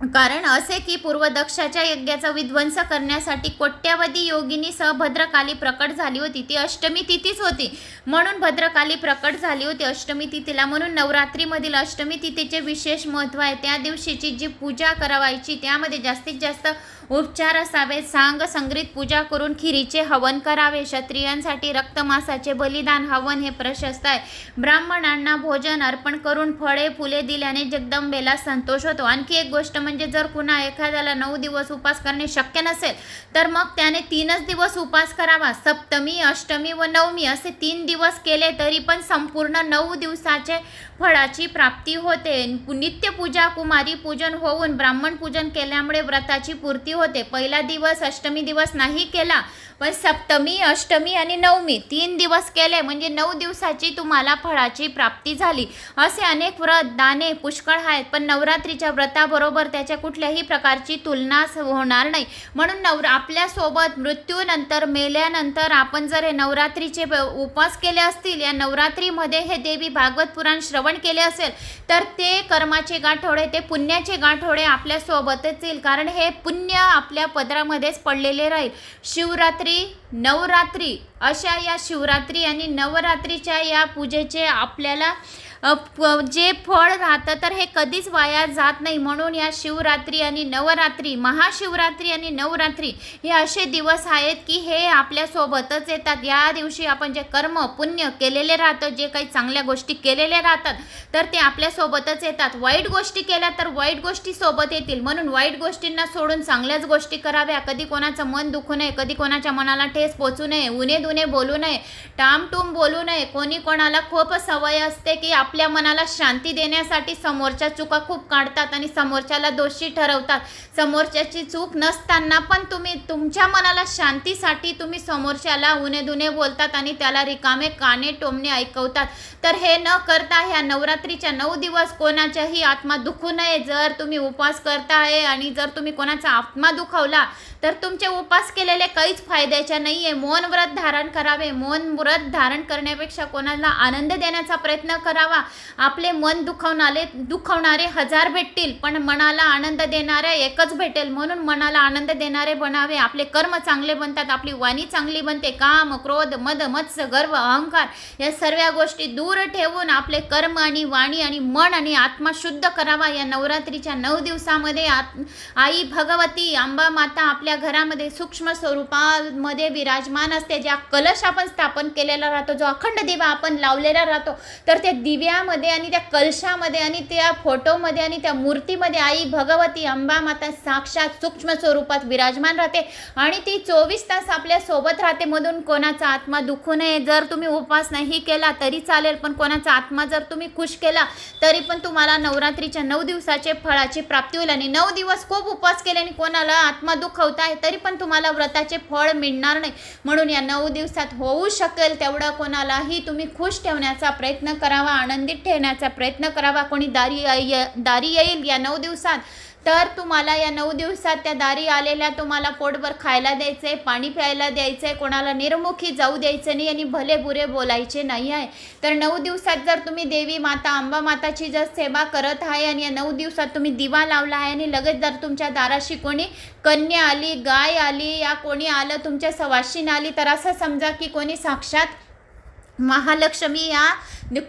कारण असे की पूर्वदक्षाच्या यज्ञाचा विध्वंस करण्यासाठी कोट्यावधी योगिनीसह भद्रकाली प्रकट झाली होती. ती अष्टमी तिथीच होती म्हणून भद्रकाली प्रकट झाली होती अष्टमी तिथीला. म्हणून नवरात्रीमधील अष्टमी तिथीचे विशेष महत्त्व आहे. त्या दिवशीची जी पूजा करावायची त्यामध्ये जास्तीत जास्त उपचार असावे. सांग संग्रहित पूजा करून खिरीचे हवन करावे. क्षत्रियांसाठी रक्तमासाचे बलिदान हवन हे प्रशस्त आहे. ब्राह्मणांना भोजन अर्पण करून फळे फुले दिल्याने जगदंबेला संतोष होतो. आणखी एक गोष्ट म्हणजे जर कुणा एखाद्याला 9 दिवस उपास करणे शक्य नसेल तर मग त्याने 3च दिवस उपास करावा. सप्तमी, अष्टमी व नवमी असे 3 दिवस केले तरी पण संपूर्ण 9 दिवसाचे फळाची प्राप्ती होते. नित्य पूजा, कुमारी पूजन होऊन ब्राह्मण पूजन केल्यामुळे व्रताची पूर्ती होते. पहिला दिवस अष्टमी दिवस नाही केला पण सप्तमी, अष्टमी आणि नवमी 3 दिवस केले म्हणजे 9 दिवसाची तुम्हाला फळाची प्राप्ती झाली. असे अनेक व्रत दाने पुष्कळ आहेत पण नवरात्रीच्या व्रताबरोबर त्याच्या कुठल्याही प्रकारची तुलना होणार नाही. म्हणून आपल्यासोबत मृत्यूनंतर मेल्यानंतर आपण जर हे नवरात्रीचे उपवास केले असतील, या नवरात्रीमध्ये हे देवी भागवत पुराण श्रवण केले असेल तर ते कर्माचे गाठोडे, ते पुण्याचे गाठोडे आपल्यासोबतच येईल. कारण हे पुण्य आपल्या पदरामध्येच पडलेले राहील. शिवरात्री, नवरात्री अशा या शिवरात्री आणि नवरात्रीच्या या पूजेचे आपल्याला जे फळ राहतं तर हे कधीच वाया जात नाही. म्हणून या शिवरात्री आणि नवरात्री, महाशिवरात्री आणि नवरात्री हे असे दिवस आहेत की हे आपल्यासोबतच येतात. या दिवशी आपण जे कर्म पुण्य केलेले राहतं, जे काही चांगल्या गोष्टी केलेल्या राहतात तर ते आपल्यासोबतच येतात. वाईट गोष्टी केल्या तर वाईट गोष्टी सोबत येतील. म्हणून वाईट गोष्टींना सोडून चांगल्याच गोष्टी कराव्या. कधी कोणाचं मन दुखू नये, कधी कोणाच्या मनाला ठेस पोचू नये, उणे दुणे बोलू नये, टामटूम बोलू नये. कोणी कोणाला खूप सवय असते की आपल्या मनाला शांती देण्यासाठी समोरच्या चुका खूप काढतात आणि समोरच्याला दोषी ठरवतात. समोरच्याची चूक नसताना पण तुम्ही तुमच्या मनाला शांतीसाठी तुम्ही समोरच्याला उणे दुणे बोलतात आणि त्याला रिकामे काने टोमणे ऐकवतात. तर हे न करता ह्या नवरात्रीच्या 9 दिवस कोणाच्याही आत्मा दुखू नये. जर तुम्ही उपवास करताय आणि जर तुम्ही कोणाचा आत्मा दुखावला तर तुमचे उपास केलेले काहीच फायद्याचे नाही आहे. मौन व्रत धारण करावे. मौन व्रत धारण करण्यापेक्षा कोणाला आनंद देण्याचा प्रयत्न करावा. आपले मन दुखवणारे 1000 भेटतील पण मनाला आनंद देणारे एकच भेटेल. म्हणून मनाला आनंद देणारे बनावे. आपले कर्म चांगले बनतात, आपली वाणी चांगली बनते. काम, क्रोध, मद, मत्स्य, गर्व, अहंकार या सर्व गोष्टी दूर ठेवून आपले कर्म आणि वाणी आणि मन आणि आत्मा शुद्ध करावा. या नवरात्रीच्या 9 दिवसामध्ये आई भगवती अंबा माता आपल्या घरामध्ये सूक्ष्म स्वरूपामध्ये विराजमान असते. ज्या कलश आपण स्थापन केलेला राहतो, जो अखंड दिवा आपण लावलेला राहतो तर ते दिव्या दिव्यामध्ये आणि त्या कलशामध्ये आणि त्या फोटोमध्ये आणि त्या मूर्तीमध्ये आई भगवती अंबा माता साक्षात सूक्ष्म स्वरूपात विराजमान राहते आणि ती 24 तास आपल्या सोबत राहते. म्हणून कोणाचा आत्मा दुखू नये. जर तुम्ही उपवास नाही केला तरी चालेल, पण कोणाचा आत्मा जर तुम्ही खुश केला तरी पण तुम्हाला नवरात्रीच्या 9 दिवसाचे फळाची प्राप्ती होईल. आणि 9 दिवस खूप उपवास केले आणि कोणाला आत्मा दुखवत आहे तरी पण तुम्हाला व्रताचे फळ मिळणार नाही. म्हणून या 9 दिवसात होऊ शकेल तेवढं कोणालाही तुम्ही खुश ठेवण्याचा प्रयत्न करावा, आनंदित ठेवण्याचा प्रयत्न करावा. कोणी दारी येईल या 9 दिवसात तर तुम्हाला या 9 दिवसात त्या दारी आलेल्या तुम्हाला पोटभर खायला द्यायचे, पाणी प्यायला द्यायचे, कोणाला निर्मुखी जाऊ द्यायचे नाही आणि भले बुरे बोलायचे नाही आहे. तर 9 दिवसात जर तुम्ही देवी माता अंबा माताची जर सेवा करत आहे आणि या 9 दिवसात तुम्ही दिवा लावला आहे आणि लगेच जर तुमच्या दाराशी कोणी कन्या आली, गाय आली या कोणी आलं तुमच्या सवाशीन आली तर असं समजा की कोणी साक्षात महालक्ष्मी या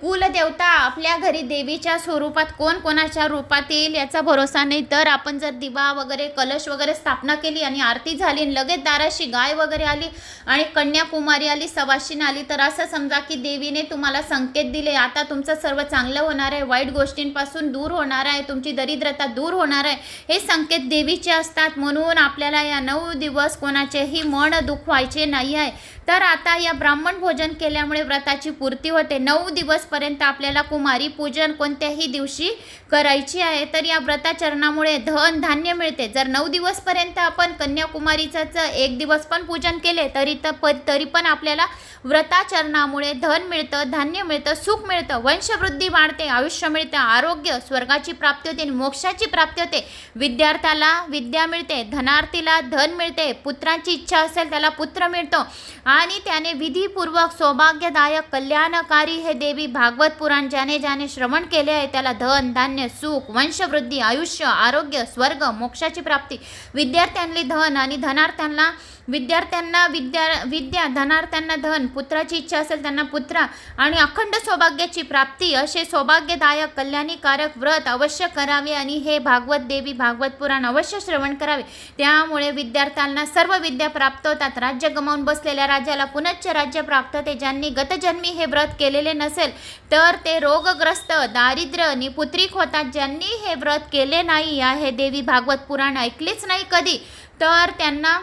कुलदेवता आपल्या घरी देवीच्या स्वरूपात कोण कोणाच्या रूपात येईल याचा भरोसा नाही. तर आपण जर दिवा वगैरे कलश वगैरे स्थापना केली आणि आरती झाली आणि लगेच दाराशी गाय वगैरे आली आणि कन्याकुमारी आली, सवाशीन आली तर असं समजा की देवीने तुम्हाला संकेत दिले आता तुमचं सर्व चांगलं होणार आहे, वाईट गोष्टींपासून दूर होणार आहे, तुमची दरिद्रता दूर होणार आहे. हे संकेत देवीचे असतात. म्हणून आपल्याला या 9 दिवस कोणाचेही मन दुखवायचे नाही आहे. तर आता या ब्राह्मण भोजन केल्यामुळे व्रताची पूर्ती होते. 9 दिवसपर्यंत आपल्याला कुमारी पूजन कोणत्याही दिवशी करायची आहे. तर या व्रताचरणामुळे धन धान्य मिळते. जर 9 दिवसपर्यंत आपण कन्याकुमारीचाच 1 दिवस पण पूजन केले तरी पण आपल्याला व्रताचरणामुळे धन मिळतं, धान्य मिळतं, सुख मिळतं, वंशवृद्धी वाढते, आयुष्य मिळतं, आरोग्य, स्वर्गाची प्राप्ती होते आणि मोक्षाची प्राप्ती होते. विद्यार्थ्याला विद्या मिळते, धनार्थीला धन मिळते, पुत्राची इच्छा असेल त्याला पुत्र मिळतो आणि त्याने विधीपूर्वक सौभाग्यदायक कल्याणकारी हे देवी भागवत पुराण ज्याने श्रवण केले आहे त्याला धन धान्य सुख वंशवृद्धी आयुष्य आरोग्य स्वर्ग मोक्षाची प्राप्ती. विद्यार्थ्यांनी धन आणि धनार्थ्यांना विद्या धनार्थ्यांना धन, पुत्राची इच्छा असेल त्यांना पुत्र आणि अखंड सौभाग्याची प्राप्ती असे सौभाग्यदायक कल्याणीकारक व्रत अवश्य करावे आणि हे भागवत देवी भागवत पुराण अवश्य श्रवण करावे. त्यामुळे विद्यार्थ्यांना सर्व विद्या प्राप्त होतात. राज्य गमावून बसलेल्या राजाला पुनश्च राज्य प्राप्त होते. ज्यांनी गतजन्मी हे व्रत केलेले नसेल तर ते रोगग्रस्त दारिद्र्य निपुत्रिक होतात. ज्यांनी हे व्रत केले नाही आहे देवी भागवत पुराण ऐकलेच नाही कधी तर त्यांना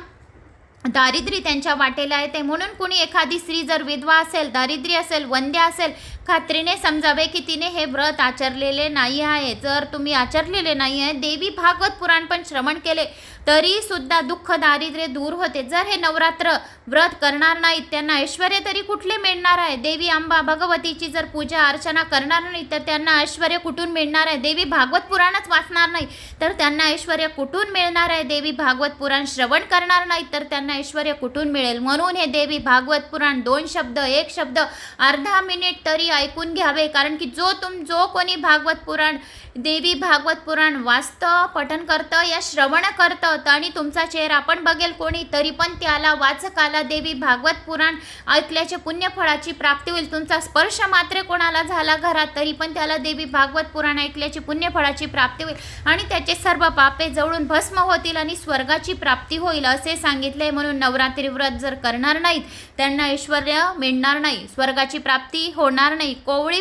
दारिद्र्य त्यांच्या वाटेला येते. म्हणून कुणी एखादी स्त्री जर विधवा असेल, दारिद्र्य असेल, वंद्य असेल खात्रीने समजावे की तिने हे व्रत आचरलेले नाही आहे. जर तुम्ही आचरलेले नाही आहे देवी भागवत पुराण पण श्रवण केले तरी सुद्धा दुःख दारिद्र्य दूर होते. जर हे नवरात्र व्रत करणार नाहीत त्यांना ऐश्वर तरी कुठले मिळणार आहे. देवी अंबा भगवतीची जर पूजा अर्चना करणार नाही तर त्यांना ऐश्वर कुठून मिळणार आहे. देवी भागवत पुराणच वाचणार नाही तर त्यांना ऐश्वर कुठून मिळणार आहे. देवी भागवत पुराण श्रवण करणार नाही तर त्यांना ऐश्वर कुठून मिळेल. म्हणून हे देवी भागवत पुराण 2 शब्द 1 शब्द अर्धा मिनिट तरी ऐकून घ्यावे. कारण की जो कोणी भागवत पुराण देवी भागवत पुराण वाचतं पठण करतं या श्रवण करतं आणि तुमचा चेहरा पण बघेल कोणी तरी पण त्याला वाचकाला देवी भागवत पुराण ऐकल्याचे पुण्यफळाची प्राप्ती होईल. तुमचा स्पर्श मात्र कोणाला झाला घरात तरी पण त्याला देवी भागवत पुराण ऐकल्याची पुण्यफळाची प्राप्ती होईल आणि त्याचे सर्व पापे जळून भस्म होतील आणि स्वर्गाची प्राप्ती होईल असे सांगितले. म्हणून नवरात्री व्रत जर करणार नाहीत त्यांना ऐश्वर मिळणार नाही, स्वर्गाची प्राप्ती होणार नाही. कोवळी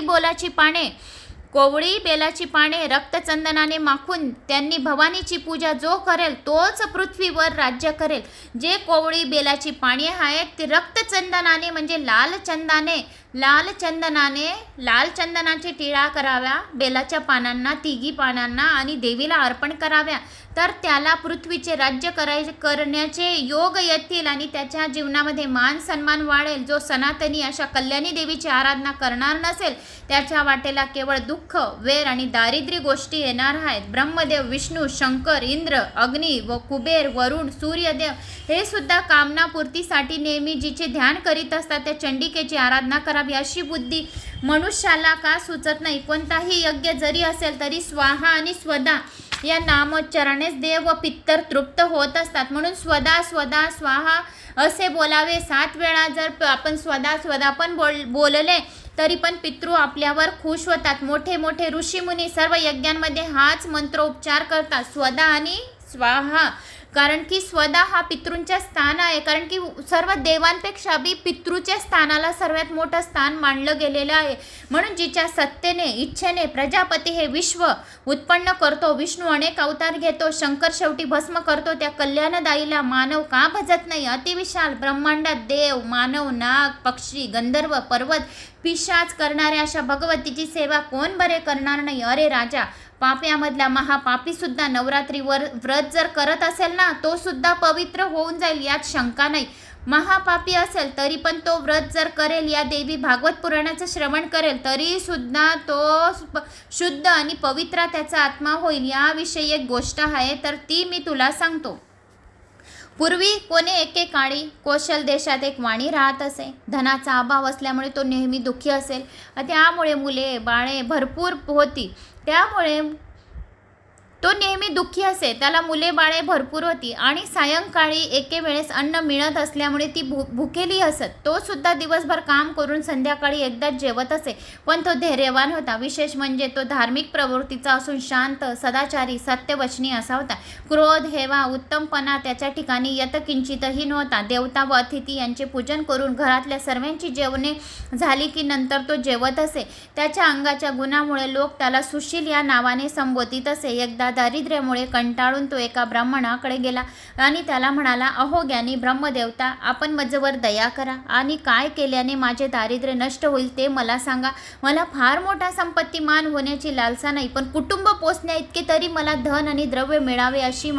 बेलाची पाने रक्तचंदनाने माखून त्यांनी भवानीची पूजा जो करेल तोच पृथ्वीवर राज्य करेल. जे कोवळी बेलाची पाने आहेत ती रक्तचंदनाने म्हणजे लाल चंदनाची टिळा कराव्या बेलाच्या पानांना, तिघी पानांना आणि देवीला अर्पण कराव्या. तर त्याला पृथ्वीचे राज्य करण्याचे योग येतील आणि त्याच्या जीवनामध्ये मान सन्मान वाढेल. जो सनातनी अशा कल्याणी देवीची आराधना करणार नसेल त्याच्या वाटेला केवळ दुःख वेर आणि दारिद्र्य गोष्टी येणार आहेत. ब्रह्मदेव विष्णू शंकर इंद्र अग्नी व कुबेर वरुण सूर्यदेव हे सुद्धा कामनापूर्तीसाठी नेहमी जिचे ध्यान करीत असतात त्या चंडिकेची आराधना करावी अशी बुद्धी मनुष्याला का सुचत नाही. कोणताही यज्ञ जरी असेल तरी स्वाहा आणि स्वदा या नामोच्चारानेच देव व पित्तर तृप्त होत असतात. म्हणून स्वदा स्वदा स्वाहा असे बोलावे. 7 वेळा जर आपण स्वदा पण बोलले तरी पण पितृ आपल्यावर खुश होतात. मोठे मोठे ऋषीमुनी सर्व यज्ञांमध्ये हाच मंत्रोच्चार करतात स्वदा आणि स्वाहा. कारण की स्वदा हा पितृंचे स्थान आहे. कारण की सर्व देवांपेक्षा बी पितृच्या स्थानाला सर्वात मोठं स्थान मानलं गेलेलं आहे. म्हणून जिच्या सत्तेने इच्छेने प्रजापती हे विश्व उत्पन्न करतो, विष्णू अनेक अवतार घेतो, शंकर शेवटी भस्म करतो, त्या कल्याणदायीला मानव का भजत नाही? अतिविशाल ब्रह्मांडात देव, मानव, नाग, पक्षी, गंधर्व, पर्वत, पिशाच करणाऱ्या अशा भगवतीची सेवा कोण बरे करणार नाही? अरे राजा, पाप्यामधला महापापी सुद्धा नवरात्रीवर व्रत जर करत असेल ना, तो सुद्धा पवित्र होऊन जाईल, यात शंका नाही. महापापी असेल तरी पण तो व्रत जर करेल, या देवी भागवत पुराणाचं श्रवण करेल, तरी सुद्धा तो शुद्ध आणि पवित्र त्याचा आत्मा होईल. याविषयी एक गोष्ट आहे, तर ती मी तुला सांगतो. पूर्वी कोणी एकेकाळी कौशल देशात एक वाणी राहत असे. धनाचा अभाव असल्यामुळे तो नेहमी दुःखी असेल. त्यामुळे मुले बाळे भरपूर होती, त्यामुळे तो नेहमी दुःखी असे. त्याला मुले बाळे भरपूर होती आणि सायंकाळी एके वेळेस अन्न मिळत असल्यामुळे ती भुकेली असत. तो सुद्धा दिवसभर काम करून संध्याकाळी एकदाच जेवत असे. पण तो धैर्यवान होता. विशेष म्हणजे तो धार्मिक प्रवृत्तीचा असून शांत, सदाचारी, सत्यवचनी असा होता. क्रोध, हेवा, उत्तमपणा त्याच्या ठिकाणी यत्किंचितही नव्हता. देवता व अतिथी यांचे पूजन करून घरातल्या सर्वांची जेवणे झाली की नंतर तो जेवत असे. त्याच्या अंगाच्या गुणामुळे लोक त्याला सुशील या नावाने संबोधित असे. एकदा दारिद्र्यामुळे कंटाळून तो एका ब्राह्मणाकडे गेला आणि त्याला म्हणाला, अहो ज्ञानी ब्रह्मदेवता, आपण माझ्यावर दया करा आणि काय केल्याने माझे दारिद्र्य नष्ट होईल ते मला सांगा. मला फार मोठा संपत्तीमान होण्याची लालसा नाही, पण कुटुंब पोसण्या इतके तरी मला धन आणि द्रव्य मिळावे अशी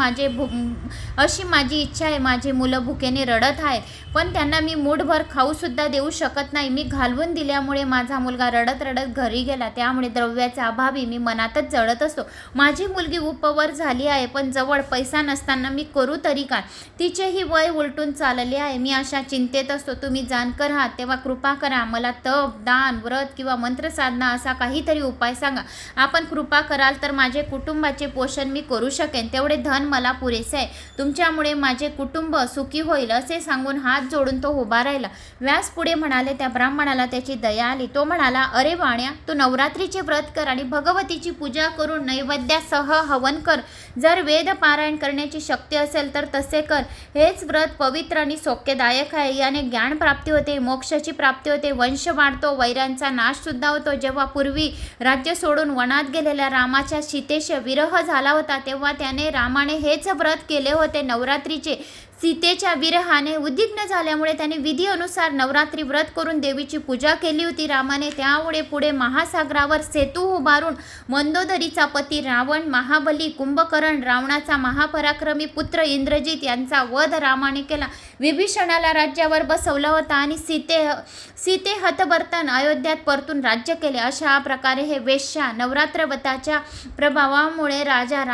माझी इच्छा आहे. माझी मुलं भुकेने रडत आहेत, पण त्यांना मी मूठभर खाऊ सुद्धा देऊ शकत नाही. मी घालवून दिल्यामुळे माझा मुलगा रडत रडत घरी गेला. त्यामुळे द्रव्याच्या अभावी मी मनातच जळत असतो. माझी मुलगी उपवर झाली आहे, पण जवळ पैसा नसताना मी करू तरी काय? तिचेही वय उलटून चालले आहे. मी अशा चिंतेत असतो. तुम्ही जाणकार आहात तेव्हा कृपा करा. मला तप, दान, व्रत किंवा मंत्रसाधना असा काहीतरी उपाय सांगा. आपण कृपा कराल तर माझे कुटुंबाचे पोषण मी करू शकेन. तेवढे धन मला पुरेसे आहे. तुमच्यामुळे माझे कुटुंब सुखी होईल. असे सांगून हात जोडून तो उभा राहिला. व्यास पुढे म्हणाले. त्या ब्राह्मणाला त्याची दया आली. तो म्हणाला, अरे वाण्या, तू नवरात्रीचे व्रत कर आणि भगवतीची पूजा करून नैवेद्यासह हवन कर. जर वेद पारायण करण्याची शक्ती असेल तर तसे कर. हेच व्रत पवित्र आणि सौख्यदायक आहे. याने ज्ञान प्राप्ती होते, मोक्षाची प्राप्ती होते, वंश वाढतो, वैरांचा नाश सुद्धा होतो. जेव्हा पूर्वी राज्य सोडून वनात गेलेल्या रामाच्या सीतेशी विरह झाला होता, तेव्हा रामाने हेच व्रत केले होते. नवरात्रीचे सीतेच्या विरहाने उद्विग्न झाल्यामुळे त्याने विधी अनुसार नवरात्री व्रत करून देवीची पूजा केली होती. रामाने त्यामुळे पुढे महासागरावर सेतू उभारून मंदोदरीचा पती रावण, महाबली, कुंभकर्ण, रावणाचा महापराक्रमी पुत्र इंद्रजित यांचा वध रामाने केला. विभीषणाला राज्यावर बसवला होता आणि सीते हतबर्तन अयोध्यात परतून राज्य केले. अशा प्रकारे हे वेश्या नवरात्रव्रताच्या प्रभावामुळे राजा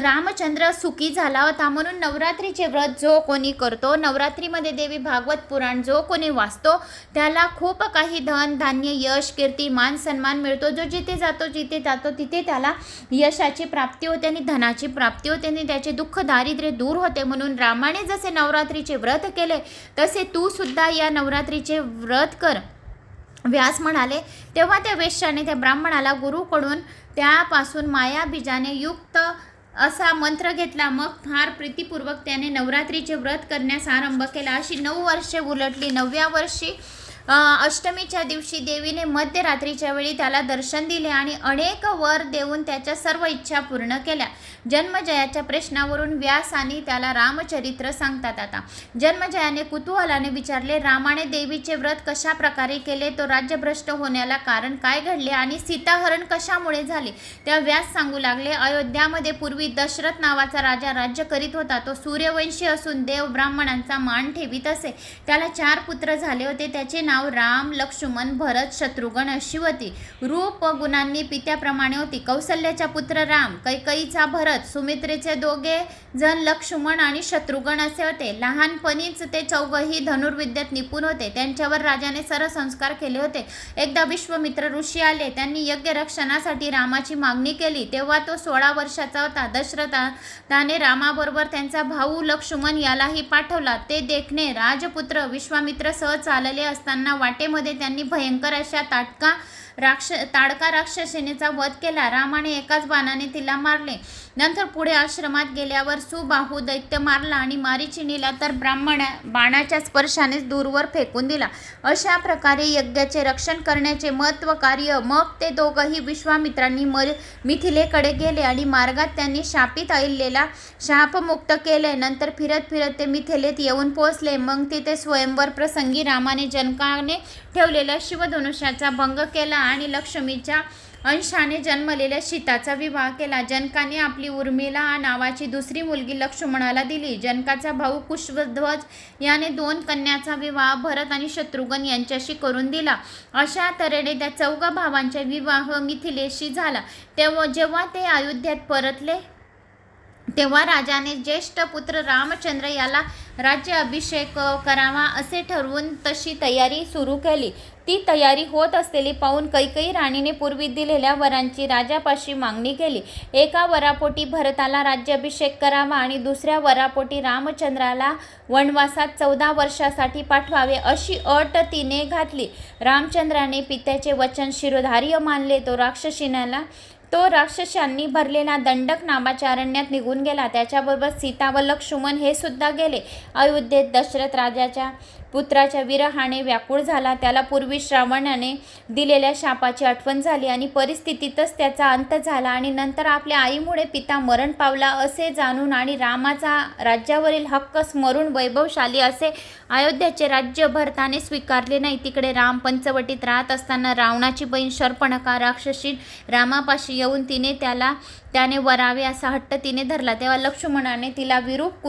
रामचंद्र सुखी झाला होता. म्हणून नवरात्रीचे व्रत जो कोणी करतो, नवरात्रीमध्ये देवी भागवत पुराण जो कोणी वाचतो, त्याला खूप काही धन, धान्य, यश, कीर्ती, मान, सन्मान मिळतो. जो जिथे जातो तिथे त्याला यशाची प्राप्ती होते आणि धनाची प्राप्ती होते आणि त्याचे दुःख, दारिद्र्य दूर होते. म्हणून रामाने जसे नवरात्रीचे व्रत केले तसे तू सुद्धा या नवरात्रीचे व्रत कर. व्यास म्हणाले. तेव्हा त्या वेश्याने त्या ब्राह्मणाला गुरुकडून त्यापासून मायाबीजाने युक्त असा मंत्र घेतला. मग फार प्रीतीपूर्वक त्याने नवरात्रीचे व्रत करण्यास आरंभ केला. अशी 9 वर्षे उलटली. 9व्या वर्षी अष्टमीच्या दिवशी देवीने मध्यरात्रीच्या वेळी त्याला दर्शन दिले आणि अनेक वर देऊन त्याच्या सर्व इच्छा पूर्ण केल्या. जन्मजयाच्या प्रश्नावरून व्यासाने त्याला रामचरित्र सांगतात. आता जन्मजयाने कुतूहलाने विचारले, रामाने देवीचे व्रत कशा प्रकारे केले? तो राज्यभ्रष्ट होण्याला कारण काय घडले आणि सीताहरण कशामुळे झाले? त्या व्यास सांगू लागले. अयोध्यामध्ये पूर्वी दशरथ नावाचा राजा राज्य करीत होता. तो सूर्यवंशी असून देव ब्राह्मणांचा मान ठेवीत असे. त्याला 4 पुत्र झाले होते. त्याचे नाव राम, लक्ष्मण, भरत, शत्रुघ्न अशी होती. रूप गुणांनी पित्याप्रमाणे होती. कौसल्याचा पुत्र राम, कैकईचा भरत, सुमित्रेचे 2 जण लक्ष्मण आणि शत्रुघ्न असे होते. लहानपणीच ते 4ही धनुर्विद्येत निपुण होते. त्यांच्यावर राजाने सर्व संस्कार केले होते. एकदा विश्वामित्र ऋषी आले. त्यांनी यज्ञ रक्षणासाठी रामाची मागणी केली. तेव्हा तो 16 वर्षाचा होता. दशरथाने रामाबरोबर त्यांचा भाऊ लक्ष्मण यालाही पाठवला. ते देखणे राजपुत्र विश्वामित्र सह चालले असताना वाटेमध्ये त्यांनी भयंकर अशा ताटका ताडका राक्षसीनेचा वध केला. रामाने एकाच बाणाने तिला मारले. नंतर पुढे आश्रमात गेल्यावर सुबाहू दैत्य मारला आणि मारीचिनीला तर बाणाच्या स्पर्शानेच दूरवर फेकून दिला. अशा प्रकारे यज्ञाचे रक्षण करण्याचे महत्त्व कार्य. मग ते दोघंही विश्वामित्रांनी मिथिलेकडे गेले आणि मार्गात त्यांनी शापित अहिल्याला शापमुक्त केले. नंतर फिरत फिरत ते मिथिलेत येऊन पोहोचले. मग तिथे स्वयंवर प्रसंगी रामाने जनकाने ठेवलेल्या शिवधनुष्याचा भंग केला आणि लक्ष्मीच्या अंशाने जन्मलेल्या सीताचा विवाह केला. जनकाने आपली उर्मिला नावाची दुसरी मुलगी लक्ष्मणाला दिली. जनकाचा भाऊ कुशध्वज याने 2 कन्याचा विवाह भरत आणि शत्रुघ्न यांच्याशी करून दिला. अशा तऱ्हेने त्या 4 भावांचा विवाह मिथिलेशी झाला. जेव्हा ते अयोध्येत परतले तेव्हा राजाने ज्येष्ठ पुत्र रामचंद्र याला राज्य अभिषेक करावा असे ठरवून तशी तयारी सुरू केली. ती तयारी होत असलेली पाहून कैकेयी राणीने पूर्वी दिलेल्या वरांची राजापाशी मागणी केली. एका वरापोटी भरताला राज्याभिषेक करावा आणि दुसऱ्या वरापोटी रामचंद्राला वनवासात 14 वर्षासाठी पाठवावे अशी अट तिने घातली. रामचंद्राने पित्याचे वचन शिरोधार्य मानले. तो राक्षसांनी भरलेला दंडक नावाच्या अरण्यात निघून गेला. त्याच्याबरोबर सीता व लक्ष्मण हे सुद्धा गेले. अयोध्येत दशरथ राजाच्या पुत्राच्या विरहाने व्याकुळ झाला. त्याला पूर्वी श्रावणाने दिलेल्या शापाची आठवण झाली आणि परिस्थितीतच त्याचा अंत झाला आणि नंतर आपल्या आईमुळे पिता मरण पावला असे जाणून आणि रामाचा राज्यावरील हक्क स्मरून वैभवशाली असे अयोध्याचे राज्य भरताने स्वीकारले नाही. तिकडे राम पंचवटीत राहत असताना रावणाची बहीण शर्पणखा राक्षसी रामापाशी येऊन त्याने वरावे असा हट्ट तिने धरला. तेव्हा लक्ष्मणाने तिला विरूप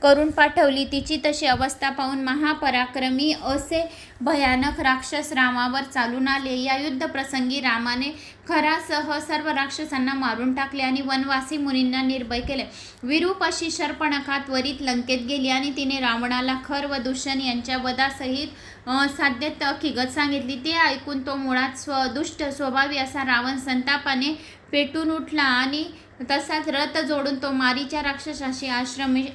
करून पाठवली. तिची तशी अवस्था पाहून महापराक्रमी असे भयानक राक्षस रामावर चालून आले. या युद्ध प्रसंगी रामाने खरासह सर्व राक्षसांना मारून टाकले आणि वनवासी मुनींना निर्भय केले. विरूप अशी शर्पणखा त्वरित लंकेत गेली आणि तिने रावणाला खर व दूषण यांच्या वधासहित साध्य हकीकत सांगितली. ते ऐकून तो मुळात दुष्ट स्वभावी असा रावण संतापाने पेटून उठला आणि तसाच रथ जोडून तो मारीच्या राक्षसाशी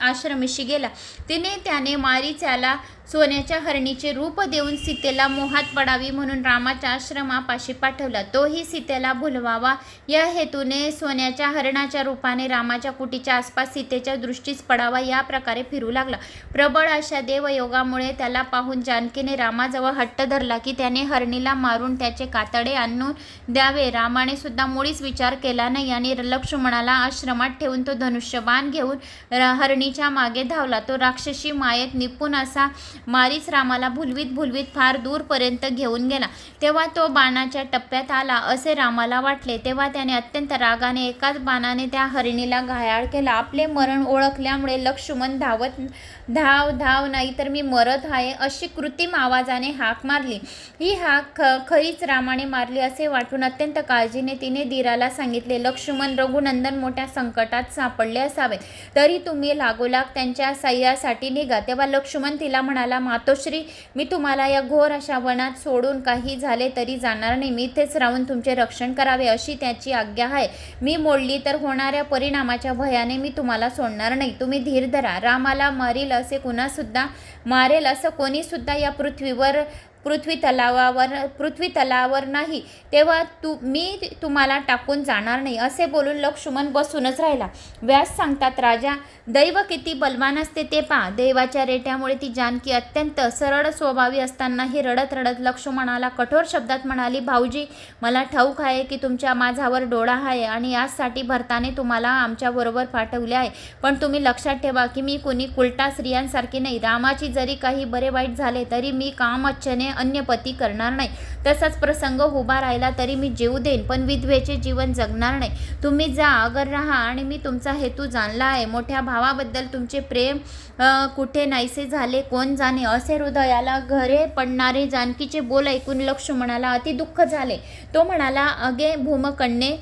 आश्रमीशी गेला. त्याने मारीच्याला सोन्याच्या हरणीचे रूप देऊन सीतेला मोहात पडावी म्हणून रामाच्या आश्रमापाशी पाठवला. तोही सीतेला भुलवावा या हेतूने सोन्याच्या हरणाच्या रूपाने रामाच्या कुटीच्या आसपास सीतेच्या दृष्टीस पडावा या प्रकारे फिरू लागला. प्रबळ अशा देवयोगामुळे त्याला पाहून जानकीने रामाजवळ हट्ट धरला की त्याने हरणीला मारून त्याचे कातडे आणून द्यावे. रामाने सुद्धा मुळीच विचार केला नाही आणि लक्ष्मणाला आश्रमात ठेवून तो धनुष्यबाण घेऊन हरणीच्या मागे धावला. तो राक्षसी मायेत निपुण असा मारीच रामाला भुलवीत फार दूरपर्यंत घेऊन गेला. तेव्हा तो बाणाच्या टप्प्यात आला असे रामाला वाटले. तेव्हा त्याने अत्यंत रागाने एकाच बाणाने त्या हरणीला घायाळ केला. आपले मरण ओळखल्यामुळे लक्ष्मण धाव नाही तर मी मरत आहे अशी कृत्रिम आवाजाने हाक मारली. ही हाक खरीच रामाने मारली असे वाटून अत्यंत काळजीने तिने धीराला सांगितले, लक्ष्मण रघुनंदन मोठ्या संकटात सापडले असावे, तरी तुम्ही लागोलाग त्यांच्या सह्यासाठी निघा. तेव्हा लक्ष्मण तिला म्हणाला, मातोश्री, मी तुम्हाला या घोर अशा वनात सोडून काही झाले तरी जाणार नाही. मी इथेच राहून तुमचे रक्षण करावे अशी त्याची आज्ञा आहे. मी मोडली तर होणाऱ्या परिणामाच्या भयाने मी तुम्हाला सोडणार नाही. तुम्ही धीर धरा. रामाला मारेल असं कोणी सुद्धा या पृथ्वी तलावर नाही, तेव्हा मी तुम्हाला टाकून जाणार नाही असे बोलून लक्ष्मण बसूनच राहिला. व्यास सांगतात, राजा, दैव किती बलवान असते ते पहा. देवाच्या रेट्यामुळे ती जानकी अत्यंत सरळ स्वभावी असतानाही रडत लक्ष्मणाला कठोर शब्दात म्हणाली, भाऊजी, मला ठाऊक आहे की तुमच्या माझ्यावर डोळा आहे आणि यासाठी भरताने तुम्हाला आमच्याबरोबर पाठवले आहे, पण तुम्ही लक्षात ठेवा की मी कुणी कुलटा स्त्रियांसारखी नाही. रामाची जरी काही बरे वाईट झाले तरी मी कामच्छेने अन्य पती करणार नाही. तसाच प्रसंग उभा राहिला तरी मी जीव देईन, पण विधवेचे जीवन जगणार नाही. तुम्ही जा, अगर राहा आणि मी तुमचा हेतू जाणला आहे. मोठ्या भावाबद्दल तुमचे प्रेम कुठे नाहीसे झाले कोण जाणे. असे हृदयाला घरे पडणारे जानकीचे बोल ऐकून लक्ष्मणाला अति दुःख झाले. तो म्हणाला, अगे भूमकन्ये,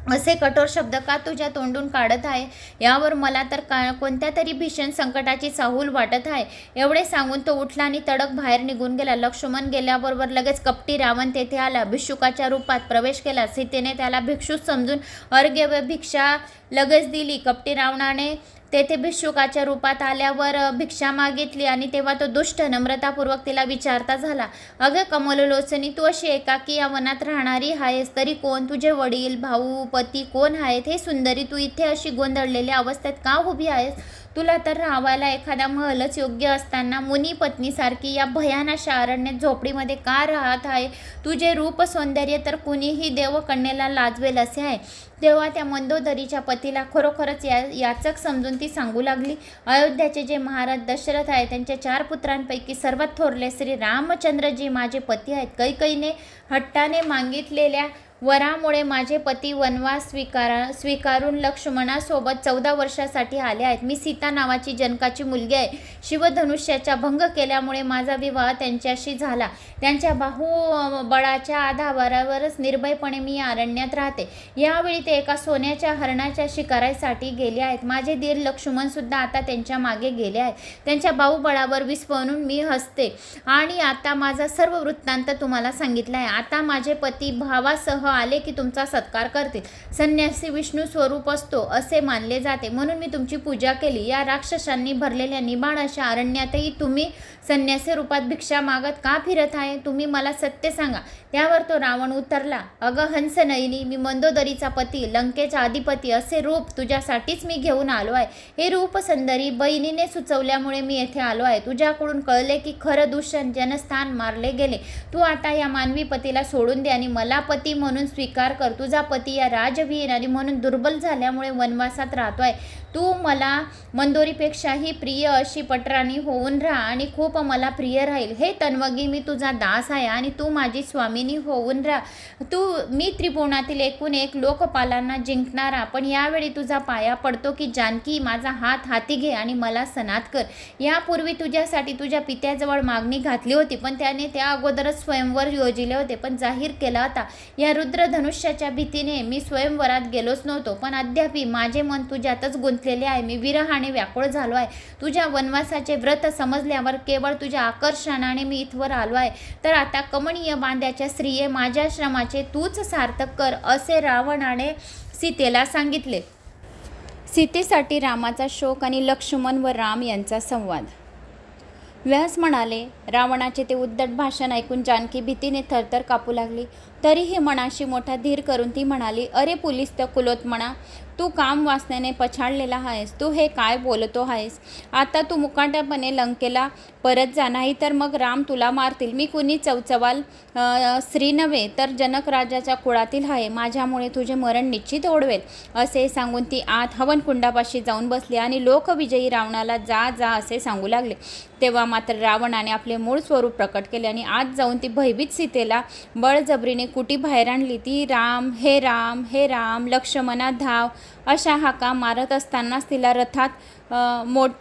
असे कठोर शब्द का तुझ्या तोंडून काढत आहे? यावर मला तर कोणत्या तरी भीषण संकटाची चाहूल वाटत आहे. एवढे सांगून तो उठला आणि तडक बाहेर निघून गेला. लक्ष्मण गेल्याबरोबर लगेच कपटी रावण तेथे आला. भिक्षुकाच्या रूपात प्रवेश केला. सीतेने त्याला भिक्षुक समजून अर्घ्य व भिक्षा लगेच दिली. कपटी रावणाने तेथे भिक्षुकाच्या रूपात आल्यावर भिक्षा मागितली आणि तेव्हा तो दुष्ट नम्रतापूर्वक तिला विचारता झाला, अगं कमललोचनी, तू अशी एकाकी या वनात राहणारी आहेस, तरी कोण तुझे वडील, भाऊ, पती कोण आहेत? हे सुंदरी, तू इथे अशी गोंधळलेल्या अवस्थेत का उभी आहेस? तुला तर राहावायला एखादा महलच योग्य असताना मुनी पत्नीसारखी या भयानाशा अरण्यात झोपडीमध्ये का राहत आहे? तुझे रूप सौंदर्य तर कुणीही देवकन्येला लाजवेल असे आहे. तेव्हा त्या मंदोदरीच्या पतीला खरोखरच याचक समजून ती सांगू लागली, अयोध्याचे जे महाराज दशरथ आहे त्यांच्या 4 पुत्रांपैकी सर्वात थोरले श्री रामचंद्रजी माझे पती आहेत. कैकेयीने हट्टाने मागितलेल्या वरामुळे माझे पती वनवास स्वीकारून लक्ष्मणासोबत 14 वर्षासाठी आले आहेत. मी सीता नावाची जनकाची मुलगी आहे. शिवधनुष्याचा भंग केल्यामुळे माझा विवाह त्यांच्याशी झाला. त्यांच्या बाहुबळाच्या आधारावरच निर्भयपणे मी या अरण्यात राहते. यावेळी ते एका सोन्याच्या हरणाच्या शिकारासाठी गेले आहेत. माझे दीर लक्ष्मण सुद्धा आता त्यांच्या मागे गेले आहेत. त्यांच्या बाहुबळावर विस्फोरून मी हसते आणि आता माझा सर्व वृत्तांत तुम्हाला सांगितला आहे. आता माझे पती भावासह आले की तुमचा सत्कार करतील. संन्यासी विष्णू स्वरूप असतो असे मानले जाते, म्हणून मी तुमची पूजा केली. या राक्षसांनी भरलेल्या निबाण अशा अरण्यातही तुम्ही संन्यासी रूपात भिक्षा मागत का फिरत आहे? तुम्ही मला सत्य सांगा. त्यावर तो रावण उत्तरला, अगं हंसनयनी, मी मंदोदरीचा पती, लंकेचा अधिपती असे रूप तुझ्यासाठीच मी घेऊन आलो आहे. हे रूप सुंदरी बहिणीने सुचवल्यामुळे मी येथे आलो आहे. तुझ्याकडून कळले की खरं दूषण जनस्थान मारले गेले. तू आता या मानवी पतीला सोडून दे आणि मला पती म्हणून स्वीकार कर. तुझा पती या राजवीर आणि म्हणून दुर्बल झाल्यामुळे वनवासात राहतोय. तू मला मंदोरीपेक्षाही प्रिय अशी पटराणी होऊन राहा आणि खूप मला प्रिय राहील. हे तन्वगी, मी तुझा दास आहे आणि तू माझी स्वामिनी होऊन राहा. मी त्रिभुवनातील एकूण एक लोकपालांना जिंकणारा, पण यावेळी तुझा पाया पडतो की जानकी, माझा हात हाती घे आणि मला सनात कर. यापूर्वी तुझ्यासाठी तुझ्या पित्याजवळ मागणी घातली होती, पण त्याने त्या अगोदरच स्वयंवर योजिले होते, पण जाहीर केला होता. या रुद्रधनुष्याच्या भीतीने मी स्वयंवरात गेलोच नव्हतो, पण अद्याप माझे मन तुझ्यातच गुंतलेले आहे. मी विरहाने व्याकुळ झालो आहे. तुझ्या वनवासाचे व्रत समजल्यावर केवळ तुझ्या आकर्षणाने मी इथवर आलो आहे. तर आता कमनीय बांध्याच्या स्त्रिये, माझ्या श्रमाचे तूच सार्थक कर, असे रावणाने सीतेला सांगितले. सीतेसाठी रामाचा शोक आणि लक्ष्मण व राम यांचा संवाद. व्यास म्हणाले, रावणाचे ते उद्धट भाषण ऐकून जानकी भीतीने थरथर कापू लागली. तरीही मनाशी मोठा धीर करून ती म्हणाली, अरे पुलिस्त कुलोत्मना, तू काम वासनेने पछाडलेला आहेस. तू हे काय बोलतो आहेस? आता तू मुकाट्यापणे लंकेला परत जा, नाही तर मग राम तुला मारतील. मी कुणी चवचवाल स्त्री नव्हे, तर जनक राजाच्या कुळातील आहे. माझ्यामुळे तुझे मरण निश्चित ओढवेल. असे सांगून ती आत हवनकुंडापाशी जाऊन बसली आणि लोकविजयी रावणाला जा जा असे सांगू लागले. तेव्हा मात्र रावणाने आपले मूळ स्वरूप प्रकट केले आणि आत जाऊन ती भयभीत सीतेला बळजबरीने कुटी बाहेर आणली. ती राम, हे राम, हे राम, लक्ष्मणा धाव अशा हाका मारत असतानाच तिला रथात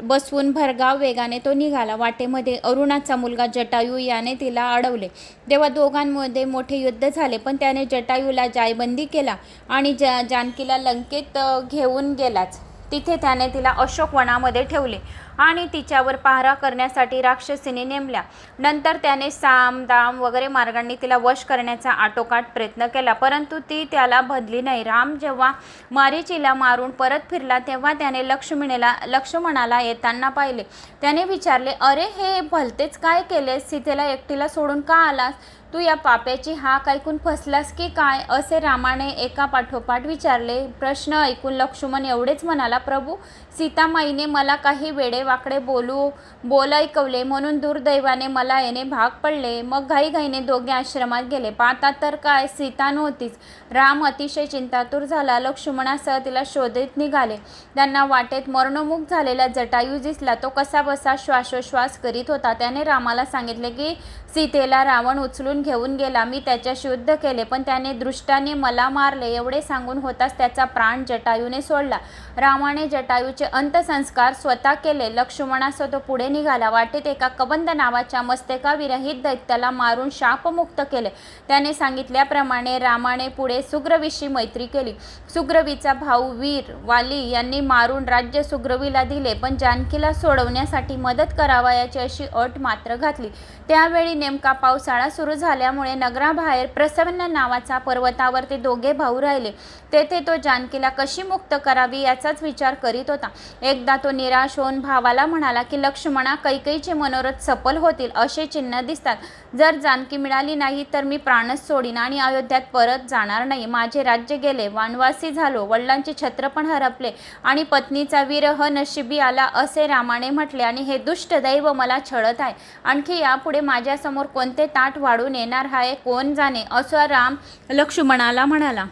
बसवून भरधाव वेगाने तो निघाला. वाटेमध्ये अरुणाचा मुलगा जटायू याने तिला अडवले. तेव्हा दोघांमध्ये मोठे युद्ध झाले, पण त्याने जटायूला जायबंदी केला आणि जानकीला लंकेत घेऊन गेलाच. तिथे त्याने तिला अशोकवनामध्ये ठेवले आणि तिच्यावर पहारा करण्यासाठी राक्षसीने नेमल्या. नंतर त्याने साम दाम वगैरे मार्गांनी तिला वश करण्याचा आटोकाट प्रयत्न केला, परंतु ती त्याला बधली नाही. राम जेव्हा मारीचीला मारून परत फिरला तेव्हा त्याने लक्ष्मणाला येताना पाहिले. त्याने विचारले, अरे हे भलतेच काय केले? सीतेला एकटीला सोडून का आलास? तू या पाप्याची हाक ऐकून फसलास की काय? असे रामाने एका पाठोपाठ विचारले. प्रश्न ऐकून लक्ष्मण एवढेच म्हणाला, प्रभू, सीतामाईने मला काही वेडेवाकडे बोल ऐकवले, म्हणून दुर्दैवाने मला येणे भाग पडले. मग घाईघाईने दोघे आश्रमात गेले. पाहता तर काय, सीता नव्हतीच. राम अतिशय चिंतातूर झाला. लक्ष्मणासह तिला शोधत निघाले. त्यांना वाटेत मरणोमुख झालेला जटायू दिसला. तो कसाबसा श्वासोश्वास करीत होता. त्याने रामाला सांगितले की सीतेला रावण उचलून घेऊन गेला. मी त्याच्याशी युद्ध केले, पण त्याने दृष्टाने मला मारले. एवढे सांगून होताच त्याचा प्राण जटायूने सोडला. रामाने जटायूचे अंत्यसंस्कार स्वतः केले. लक्ष्मणासह तो पुढे निघाला. वाटेत एका कबंद नावाच्या मस्तकाविरहित दैत्याला मारून शापमुक्त केले. त्याने सांगितल्याप्रमाणे रामाने पुढे सुग्रीवाशी मैत्री केली. सुग्रीवाचा भाऊ वीर वाली यांनी मारून राज्य सुग्रीवाला दिले, पण जानकीला सोडवण्यासाठी मदत करावयाची अशी अट मात्र घातली. त्यावेळी नेमका पावसाळा सुरू झाल्यामुळे नगराबाहेर प्रसन्न नावाचा पर्वतावर ते दोघे भाऊ राहिले. तेथे तो जानकीला कशी मुक्त करावी याचाच विचार करीत होता. एकदा तो निराश होऊन भावाला म्हणाला की लक्ष्मणा, कैकेयीचे मनोरथ सफल होतील असे चिन्ह दिसतात. जर जानकी मिळाली नाही तर मी प्राणच सोडीन आणि अयोध्यात परत जाणार नाही. माझे राज्य गेले, वनवासी झालो, वडिलांचे छत्र पण हरपले आणि पत्नीचा विरह नशिबी आला असे रामाने म्हटले आणि हे दुष्ट दैव मला छळत आहे. आणखी यापुढे माझ्यासमोर कोणते ताट वाढून येणार आहे कोण जाणे, असं राम लक्ष्मणाला म्हणाला.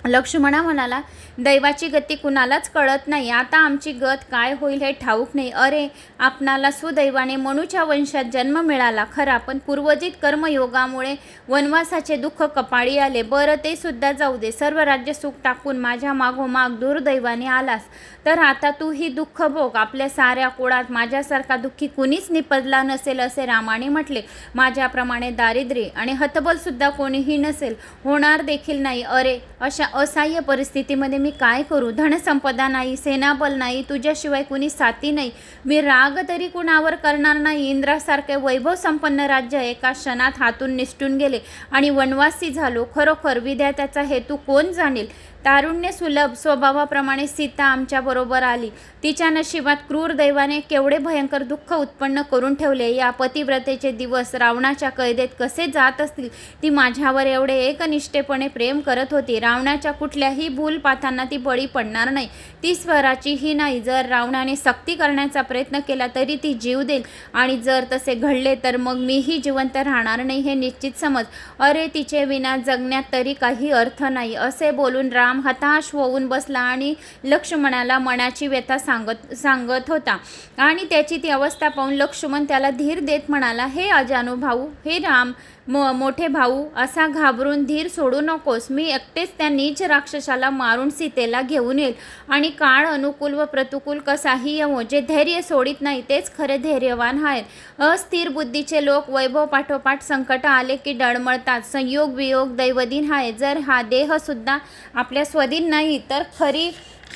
लक्ष्मणा म्हणाला, दैवाची गती कुणालाच कळत नाही. आता आमची गत काय होईल हे ठाऊक नाही. अरे, आपणाला सुदैवाने मनूच्या वंशात जन्म मिळाला खरा, पण पूर्वजित कर्मयोगामुळे वनवासाचे दुःख कपाळी आले. बरं, ते सुद्धा जाऊ दे. सर्व राज्य सुख टाकून माझ्या मागोमाग दुर्दैवाने आलास तर आता तू ही दुःख भोग. आपल्या साऱ्या कुळात माझ्यासारखा दुःखी कुणीच निपजला नसेल असे रामाने म्हटले. माझ्याप्रमाणे दारिद्र्य आणि हतबल सुद्धा कोणीही नसेल, होणार देखील नाही. अरे, अशा असहाय्य परिस्थितीमध्ये मी काय करू? धनसंपदा नाही, सेनाबल नाही, तुझ्याशिवाय कुणी साथी नाही. मी राग तरी कुणावर करणार नाही. इंद्रासारखे वैभव संपन्न राज्य एका क्षणात हातून निसटून गेले आणि वनवासी झालो. खरोखर विधात्याचा हेतू कोण जाणेल? तारुण्य सुलभ स्वभावाप्रमाणे सीता आमच्याबरोबर आली. तिच्या नशिबात क्रूर दैवाने केवढे भयंकर दुःख उत्पन्न करून ठेवले. या पतिव्रतेचे दिवस रावणाच्या कैदेत कसे जात असतील. ती माझ्यावर एवढे एकनिष्ठेपणे प्रेम करत होती. रावणाच्या कुठल्याही भूलपाथांना ती बळी पडणार नाही. ती स्वराचीही नाही. जर रावणाने सक्ती करण्याचा प्रयत्न केला तरी ती जीव देईल आणि जर तसे घडले तर मग मीही जिवंत राहणार नाही हे निश्चित समज. अरे, तिचे विना जगण्यात तरी काही अर्थ नाही. असे बोलून राम हताश होऊन बसला आणि लक्ष्मणाला मनाची व्यथा सांगत होता. आणि त्याची ती अवस्था पाहून लक्ष्मण त्याला धीर देत म्हणाला, हे अजानुभाऊ, हे राम मोठे भाऊ, असा घाबरून धीर सोडू नकोस. मी एकटेच त्या नीच राक्षसाला मारून सीतेला घेऊन येईल आणि काळ अनुकूल व प्रतिकूल कसाही येवो, जे धैर्य सोडित नाही तेच खरे धैर्यवान आहेत. अस्थिर बुद्धीचे लोक वैभव पाठोपाठ संकट आले की डळमळतात. संयोग वियोग दैवदिन आहे. जर हा देह सुद्धा आपल्या स्वदिन नाही तर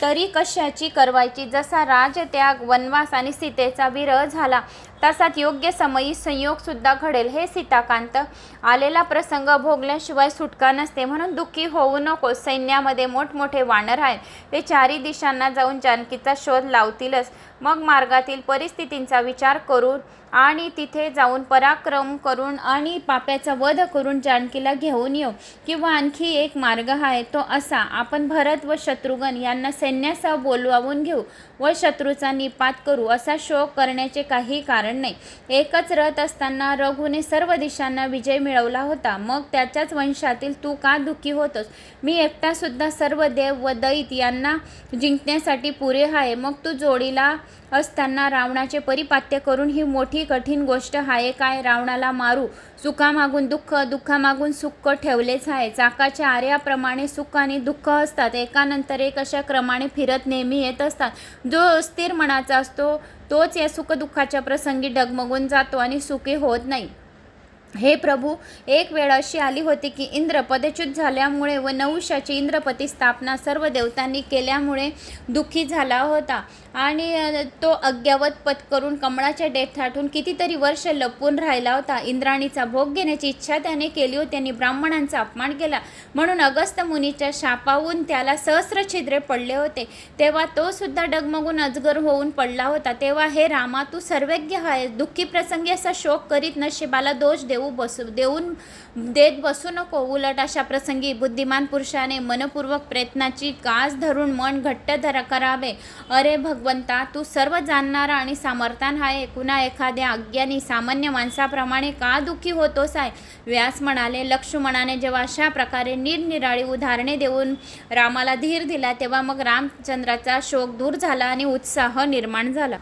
तरी कशाची करवायची. जसा राजत्याग, वनवास आणि सीतेचा विरह झाला तसाच योग्य समयी संयोग सुद्धा घडेल. हे सीताकांत, आलेला प्रसंग भोगल्याशिवाय सुटका नसते, म्हणून दुःखी होऊ नको. सैन्यामध्ये मोठमोठे वानर आहेत. ते चारी दिशांना जाऊन जानकीचा शोध लावतीलच. मग मार्गातील परिस्थितींचा विचार करून आणि तिथे जाऊन पराक्रम करून आणि पाप्याचा वध करून जानकीला घेऊन येऊ. किंवा आणखी एक मार्ग आहे, तो असा, आपण भरत व शत्रुघ्न यांना सैन्यासह बोलवावून घेऊ व शत्रूचा निपात करू. असा शोक करण्याचे काही कारण नाही. एकच रथ असताना रघुने सर्व दिशांना विजय मिळवला होता. मग त्याच्याच वंशातील तू का दुःखी होतोस? मी एकटा सुद्धा सर्व देव व दैत यांना जिंकण्यासाठी पुरे आहे. मग तू जोडीला असताना रावणाचे परिपात्य करून ही मोठी कठीण गोष्ट आहे काय? रावणाला मारू. सुखामागून दुःख, दुःखामागून सुख ठेवलेच आहे. चाकाच्या आर्याप्रमाणे सुख आणि दुःख असतात, एकानंतर एक अशा क्रमाने फिरत नेहमी येत असतात. जो स्थिर मनाचा असतो तोच या सुखदुःखाच्या प्रसंगी डगमगून जातो आणि सुखी होत नाही. हे प्रभू, एक वेळ अशी आली होती की इंद्र पदच्युत झाल्यामुळे व नहुषाची इंद्रपती स्थापना सर्व देवतांनी केल्यामुळे दुःखी झाला होता आणि तो अज्ञावत पत्करून कमळाच्या देठातून कितीतरी वर्ष लपून राहिला होता. इंद्राणीचा भोग घेण्याची इच्छा त्याने केली होती आणि ब्राह्मणांचा अपमान केला म्हणून अगस्त्य मुनीच्या शापावून त्याला सहस्र छिद्रे पडले होते. तेव्हा तो सुद्धा डगमगून अजगर होऊन पडला होता. तेव्हा हे रामा, तू सर्वज्ञ आहेस. दुःखी प्रसंगी असा शोक करीत नशिबाला दोष देऊन देत बसू नको. उलट अशा प्रसंगी बुद्धिमान पुरुषाने मनपूर्वक प्रयत्नाची कास धरून मन घट्ट करावे. अरे भगवंता, तू सर्व जाणणारा आणि सामर्थ्यान आहे. कुणा एखाद्या अज्ञानी सामान्य माणसाप्रमाणे का दुःखी होतोस आहे? व्यास म्हणाले. लक्ष्मणाने जेव्हा अशा प्रकारे निरनिराळी उदाहरणे देऊन रामाला धीर दिला तेव्हा मग रामचंद्राचा शोक दूर झाला आणि उत्साह निर्माण झाला.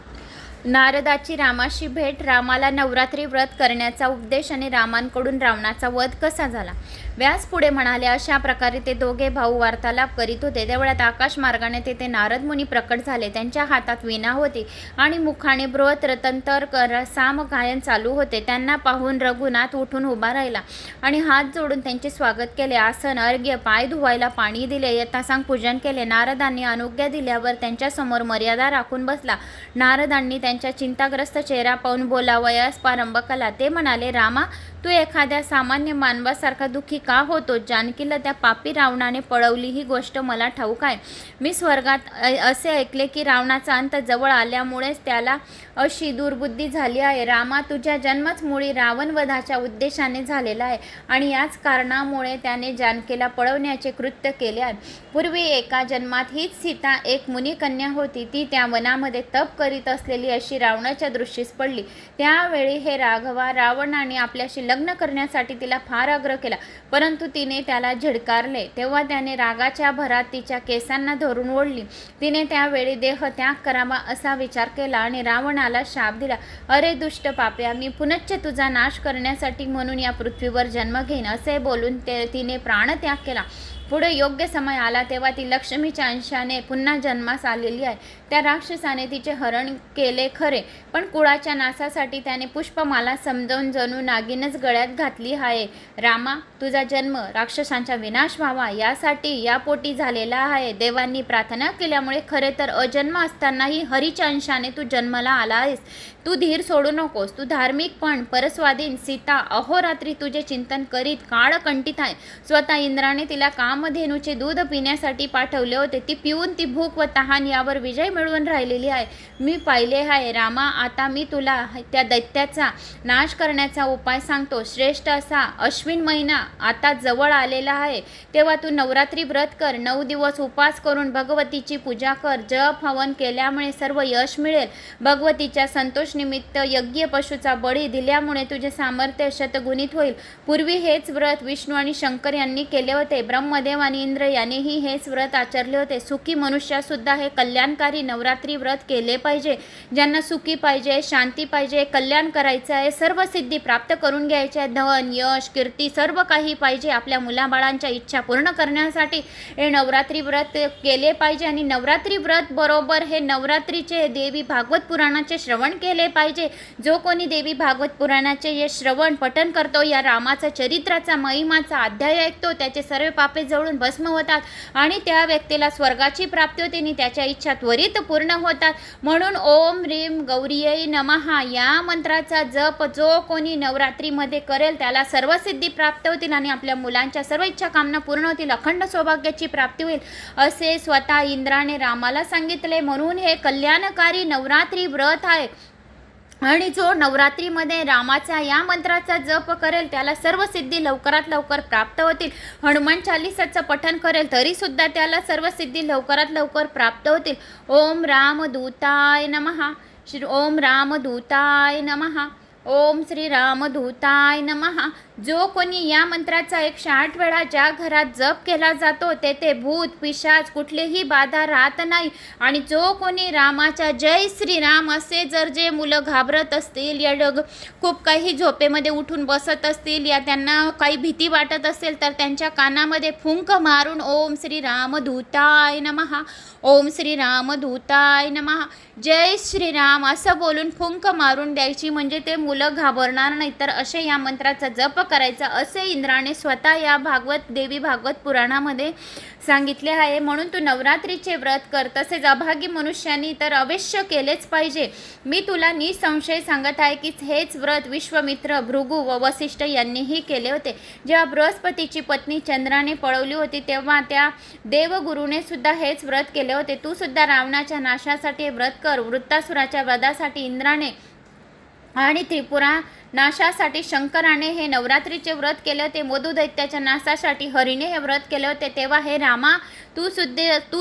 नारदाची रामाशी भेट, रामाला नवरात्री व्रत करण्याचा उपदेश आणि रामांकडून रावणाचा वध कसा झाला. व्यास पुढे म्हणाले, अशा प्रकारे ते दोघे भाऊ वार्तालाप करीत होते. तेवढ्यात आकाश मार्गाने तेथे नारद मुनी प्रकट झाले. त्यांच्या हातात वीणा होती आणि मुखाने बृहत रतंतर साम गायन चालू होते. त्यांना पाहून रघुनाथ उठून उभा राहिला आणि हात जोडून त्यांचे स्वागत केले. आसन, अर्घ्य, पाय धुवायला पाणी दिले, यथासांग पूजन केले. नारदांनी अनुज्ञा दिल्यावर त्यांच्यासमोर मर्यादा राखून बसला. नारदांनी त्यांच्या चिंताग्रस्त चेहरा पाहून बोलावयास प्रारंभ केला. ते म्हणाले, रामा, तू एखाद्या सामान्य मानवासारखा दुःखी का होतो? जानकीला त्या पापी रावणाने पळवली ही गोष्ट मला ठाऊक आहे. मी स्वर्गात असे ऐकले की रावणाचा अंत जवळ आल्यामुळेच त्याला अशी दुर्बुद्धी झाली आहे. रामा, तुझ्या जन्मच मुळी रावणवधाच्या उद्देशाने झालेला आहे आणि याच कारणामुळे त्याने जानकीला पळवण्याचे कृत्य केले आहे. पूर्वी एका जन्मात हीच सीता एक मुनिकन्या होती. ती त्या वनामध्ये तप करीत असलेली अशी रावणाच्या दृष्टीस पडली. त्यावेळी हे राघवा, रावणाने आपल्याशी लग्न करण्यासाठी तिला फार आग्रह केला, परंतु तिने त्याला झिडकारले. तेव्हा त्याने रागाच्या भरात तिच्या केसांना धरून ओढली. तिने त्यावेळी देह त्याग करावा असा विचार केला आणि रावणाला शाप दिला. अरे दुष्ट पाप्या, मी पुनश्च तुझा नाश करण्यासाठी म्हणून या पृथ्वीवर जन्म घेईन असे बोलून तिने प्राणत्याग केला. पुढे योग्य समय आला तेव्हा ती लक्ष्मीच्या अंशाने पुन्हा जन्मास आलेली आहे. त्या राक्षसाने तिचे हरण केले खरे, पण कुळाच्या नाशासाठी त्याने पुष्पमाला समजावून जणू नागिनच गळ्यात घातली आहे. रामा, तुझा जन्म राक्षसांचा विनाश व्हावा यासाठी या पोटी झालेला आहे. देवांनी प्रार्थना केल्यामुळे खरे तर अजन्म असतानाही हरीच्या अंशाने तू जन्माला आला आहेस. तू धीर सोडू नकोस. तू धार्मिक पण परस्वाधीन. सीता अहोरात्री तुझे चिंतन करीत काळकंठित आहे. स्वतः इंद्राने तिला कामधेनूचे दूध पिण्यासाठी पाठवले होते. ती पिऊन ती भूक व तहान यावर विजय मिळवून राहिलेली आहे. मी पाहिले आहे. रामा, आता मी तुला त्या दैत्याचा नाश करण्याचा उपाय सांगतो. श्रेष्ठ असा अश्विन महिना आता जवळ आलेला आहे. तेव्हा तू नवरात्री व्रत कर. 9 दिवस उपवास करून भगवतीची पूजा कर. जप हवन केल्यामुळे सर्व यश मिळेल. भगवतीच्या संतोष निमित्त यज्ञ पशूचा बळी दिल्यामुळे तुझे सामर्थ्य शतगुणित होईल. पूर्वी हेच व्रत विष्णू आणि शंकर यांनी केले होते. ब्रह्मदेव आणि इंद्र यांनीही हेच व्रत आचरले होते. सुखी मनुष्यासुद्धा हे कल्याणकारी नवरात्री व्रत केले पाहिजे. ज्यांना सुखी पाहिजे, शांती पाहिजे, कल्याण करायचं आहे, सर्व सिद्धी प्राप्त करून घ्यायचे आहे, धन, यश, कीर्ती सर्व काही पाहिजे, आपल्या मुलाबाळांच्या इच्छा पूर्ण करण्यासाठी हे नवरात्री व्रत केले पाहिजे. आणि नवरात्री व्रत बरोबर हे नवरात्रीचे देवी भागवत पुराणाचे श्रवण केले पाहिजे. जो कोणी देवी भागवत पुराणाचे हे श्रवण पठण करतो, या रामाचा चरित्राचा महिमाचा अध्याय ऐकतो, त्याचे सर्व पापे जळून भस्म होतात आणि त्या व्यक्तीला स्वर्गाची प्राप्ती होते आणि त्याच्या इच्छा त्वरित पूर्ण होतात. म्हणून ओम ह्रीं गौरीयै नमः या मंत्राचा जप जो कोणी नवरात्रीमध्ये करेल त्याला सर्व सिद्धी प्राप्त होतील आणि आपल्या मुलांच्या सर्व इच्छा कामना पूर्ण होतील. अखंड सौभाग्याची प्राप्ती होईल असे स्वतः इंद्राने रामाला सांगितले. म्हणून हे कल्याणकारी नवरात्री व्रत आहे आणि जो नवरात्रीमध्ये रामाचा या मंत्राचा जप करेल त्याला सर्व सिद्धी लवकरात लवकर प्राप्त होतील. हनुमान चालीसाचं पठण करेल तरी सुद्धा त्याला सर्व सिद्धी लवकरात लवकर प्राप्त होतील. ओम रामदूताय नमः. ओम रामदूताय नमः. ओम श्री रामदूताय नमः. जो कोणी या मंत्राचा 108 वेळा ज्या घरात जप केला जातो तेथे भूत पिशाच कुठलीही बाधा राहत नाही. आणि जो कोणी रामाच्या जय श्रीराम असे जर जे मुलं घाबरत असतील या खूप काही झोपेमध्ये उठून बसत असतील या त्यांना काही भीती वाटत असेल तर त्यांच्या कानामध्ये फुंक मारून ओम श्री रामदूताय नमः, ओम श्री रामदूताय नमः, जय श्रीराम असं बोलून फुंक मारून द्यायची. म्हणजे ते मुलं घाबरणार नाही. तर असे या मंत्राचा जप करायचा असे इंद्राने स्वतः या देवी भागवत पुराणामध्ये सांगितले आहे. म्हणून तू नवरात्रीचे व्रत कर. तसेच अभागी मनुष्यांनी तर अवश्य केलेच पाहिजे. मी तुला निसंशय सांगत आहे की हेच व्रत विश्वामित्र, भृगु व वसिष्ठ यांनीही केले होते. जेव्हा बृहस्पतीची पत्नी चंद्राने पळवली होती तेव्हा त्या देवगुरूने सुद्धा हेच व्रत केले होते. तू सुद्धा रावणाच्या नाशासाठी हे व्रत कर. वृत्तासुराच्या वधासाठी इंद्राने आणि त्रिपुरा नाशासाठी शंकराने हे नवरात्रीचे व्रत केले होते. मधु दैत्याच्या नाशासाठी हरीने हे व्रत केले होते. तेव्हा हे रामा तू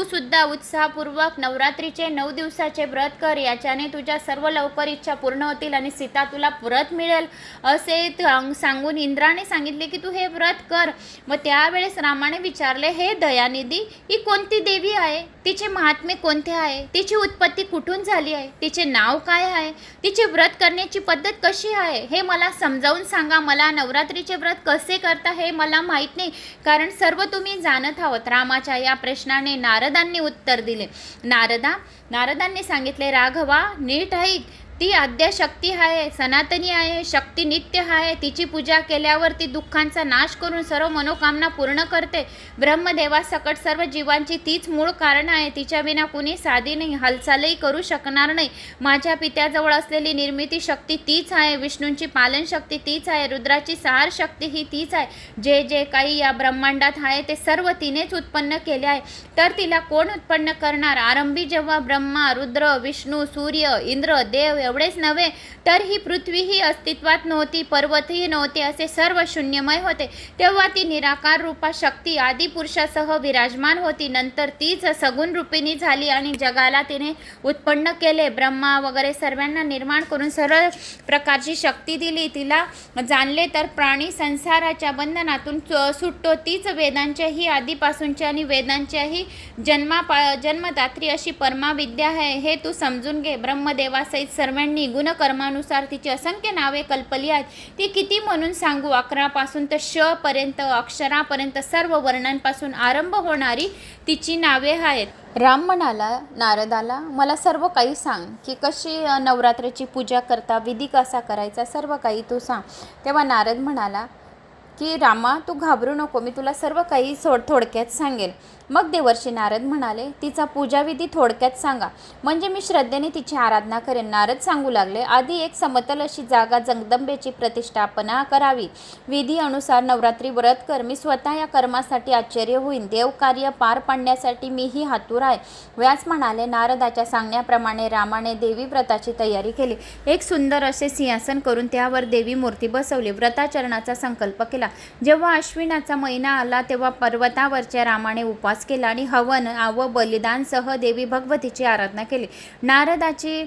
सुद्धा उत्साहपूर्वक नवरात्रीचे 9 दिवसाचे व्रत कर. याच्याने तुझ्या सर्व लवकर इच्छा पूर्ण होतील आणि सीता तुला परत मिळेल असे सांगून इंद्राने सांगितले की तू हे व्रत कर. मग त्यावेळेस रामाने विचारले, हे दयानिधी ही कोणती देवी आहे? तिचे महात्म्य कोणते आहे? तिची उत्पत्ती कुठून झाली आहे? तिचे नाव काय आहे? तिचे व्रत करण्याची पद्धत कशी आहे? हे मला समजावून सांगा. मला नवरात्रीचे व्रत कसे करता हे मला माहीत नाही, कारण सर्व तुम्ही जाणत आहोत. रामाच्या या प्रश्नाने नारदांनी उत्तर दिले. नारदांनी सांगितले, राघवा नीट ऐक. ती आद्यशक्ती आहे, सनातनी आहे, शक्ती नित्य आहे. तिची पूजा केल्यावर ती दुःखांचा नाश करून सर्व मनोकामना पूर्ण करते. ब्रह्मदेवासकट सर्व जीवांची तीच मूळ कारण आहे. तिच्या विना कुणी साधी नाही, हालचालही करू शकणार नाही. माझ्या पित्याजवळ असलेली निर्मिती शक्ती तीच आहे, विष्णूंची पालन शक्ती तीच आहे, रुद्राची संहार शक्ती ही तीच आहे. जे जे काही या ब्रह्मांडात आहे ते सर्व तिनेच उत्पन्न केले आहे. तर तिला कोण उत्पन्न करणार? आरंभी जेव्हा ब्रह्मा, रुद्र, विष्णू, सूर्य, इंद्र, देव एवढेच नव्हे तर ही पृथ्वीही अस्तित्वात नव्हती, पर्वतही नव्हते, असे सर्व शून्यमय होते. तेव्हा ती निराकार रूपा शक्ती आदिपुरुषासह विराजमान होती. नंतर तीच सगुण रूपिणी झाली आणि जगाला तिने उत्पन्न केले. ब्रह्मा वगैरे सर्वांना निर्माण करून सर्व प्रकारची शक्ती दिली. तिला जाणले तर प्राणी संसाराच्या बंधनातून सुटतो. तीच वेदांच्याही आधीपासूनची आणि वेदांच्याही जन्मदात्री अशी परमाविद्या आहे, हे तू समजून घे. ब्रह्मदेवासहित सर्वांनी गुणकर्मानुसार तिची असंख्य नावे कल्पली आहेत. ती किती म्हणून सांगू? 11 पासून तर श पर्यंत, अक्षरापर्यंत सर्व वर्णांपासून आरंभ होणारी तिची नावे आहेत. राम म्हणाला नारदाला, मला सर्व काही सांग, की कशी नवरात्रीची पूजा करता, विधी कसा करायचा, सर्व काही तू सांग. तेव्हा नारद म्हणाला की रामा तू घाबरू नको, मी तुला सर्व काही थोडक्यात सांगेल. मग देवर्षी नारद म्हणाले, तिचा पूजाविधी थोडक्यात सांगा, म्हणजे मी श्रद्धेने तिची आराधना करेन. नारद सांगू लागले, आधी एक समतल अशी जागा जगदंबेची प्रतिष्ठापना करावी. विधी अनुसार नवरात्री व्रत कर. मी स्वतः या कर्मासाठी आश्चर्य होईन. देवकार्य पार पाडण्यासाठी मीही हातूर आहे. व्यास म्हणाले, नारदाच्या सांगण्याप्रमाणे रामाने देवी व्रताची तयारी केली. एक सुंदर असे सिंहासन करून त्यावर देवी मूर्ती बसवली. व्रताचरणाचा संकल्प केला. जेव्हा अश्विनाचा महिना आला तेव्हा पर्वतावरच्या रामाने उपवास केला आणि हवन व बलिदानसह देवी भगवतीची आराधना केली. नारदाचे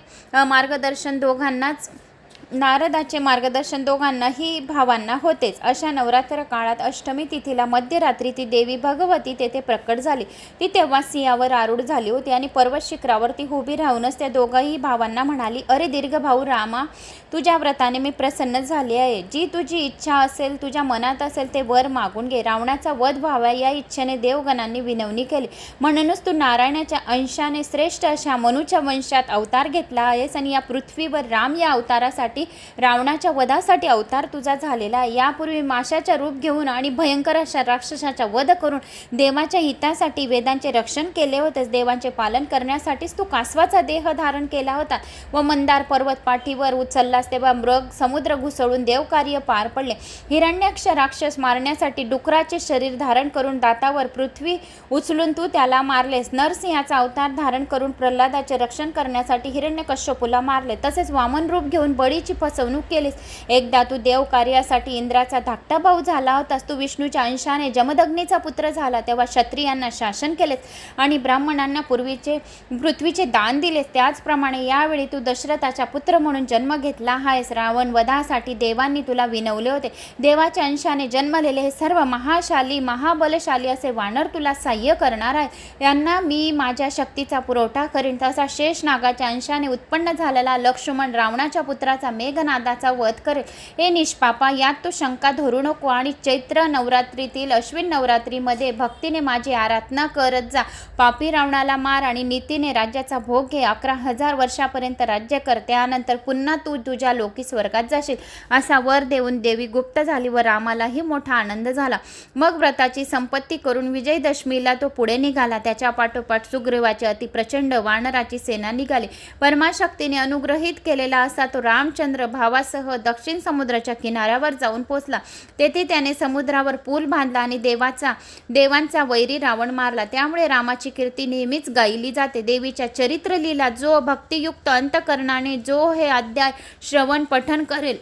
मार्गदर्शन दोघांनाही भावांना होतेच. अशा नवरात्र काळात अष्टमी तिथीला मध्यरात्री ती देवी भगवती तेथे प्रकट झाली. ती तेव्हा सिंहावर आरूढ झाली होती आणि पर्वत शिखरावर ती उभी राहूनच त्या दोघाही भावांना म्हणाली, अरे दीर्घ भाऊ रामा, तुझ्या व्रताने मी प्रसन्न झाले आहे. जी तुझी इच्छा असेल, तुझ्या मनात असेल ते वर मागून घे. रावणाचा वध व्हावा या इच्छेने देवगणांनी विनवणी केली. म्हणूनच तू नारायणाच्या अंशाने श्रेष्ठ अशा मनुच्या वंशात अवतार घेतला आहेस आणि या पृथ्वीवर राम या अवतारासाठी रावणाच्या वधासाठी अवतार तुझा झालेला आहे. यापूर्वी माशाच्या रूप घेऊन आणि भयंकर अशा राक्षसाचा वध करून देवाच्या हितासाठी वेदांचे रक्षण केले होतेस. देवांचे पालन करण्यासाठीच तू कासवाचा देह धारण केला होता व मंदार पर्वत पाठीवर उचललास. तेव्हा मृग समुद्र घुसळून देवकार्य पार पडले. हिरण्याक्ष राक्षस मारण्यासाठी डुकराचे शरीर धारण करून दातावर पृथ्वी उचलून तू त्याला मारलेस. नरसिंहाचा अवतार धारण करून प्रल्हादाचे रक्षण करण्यासाठी हिरण्यकश्यपूला मारले. तसेच वामन रूप घेऊन बळीची फसवणूक केलीस. एकदा तू देव कार्यासाठी इंद्राचा धाकटा भाऊ झाला होतास. तू विष्णूच्या अंशाने जमदग्नीचा पुत्र झाला. तेव्हा क्षत्रियांना शासन केलेस आणि ब्राह्मणांना पृथ्वीचे दान दिलेस. त्याचप्रमाणे यावेळी तू दशरथाचा पुत्र म्हणून जन्म घेतला आहेस. रावण वधासाठी देवांनी तुला विनवले होते. देवाच्या अंशाने जन्मलेले हे सर्व महाशाली महाबलशाली असे वानर तुला सहाय्य करणार आहे. यांना मी माझ्या शक्तीचा पुरवठा करीन. तसा शेष नागाच्या अंशाने उत्पन्न झालेला लक्ष्मण रावणाच्या पुत्राचा मेघनादाचा वध करेल. हे निष्पापा, यात तू शंका धरू नको आणि चैत्र नवरात्रीतील अश्विन नवरात्रीमध्ये भक्तीने माझी आराधना करत जा. पापी रावणाला मार आणि नीतीने राज्याचा भोग घे. 11,000 वर्षापर्यंत राज्य कर. त्यानंतर पुन्हा तू तुझ्या लोकी स्वर्गात जाशील. असा वर देऊन देवी गुप्त झाली व रामालाही मोठा आनंद झाला. मग व्रताची संपत्ती करून विजयदशमीला तो पुढे निघाला. त्याच्या पाठोपाठ सुग्रीवाची अति प्रचंड वानराची सेना निघाली. परमाशक्तीने अनुग्रहित केलेला असा तो रामचंद्र भावासह दक्षिण समुद्राच्या किनाऱ्यावर जाऊन पोचला. तेथे त्याने समुद्रावर पूल बांधला आणि देवांचा वैरी रावण मारला. त्यामुळे रामाची कीर्ती नेहमीच गायली जाते. देवीच्या चरित्रलीला जो भक्तियुक्त अंतकरणाने जो हे अध्याय श्रवण पठन करेल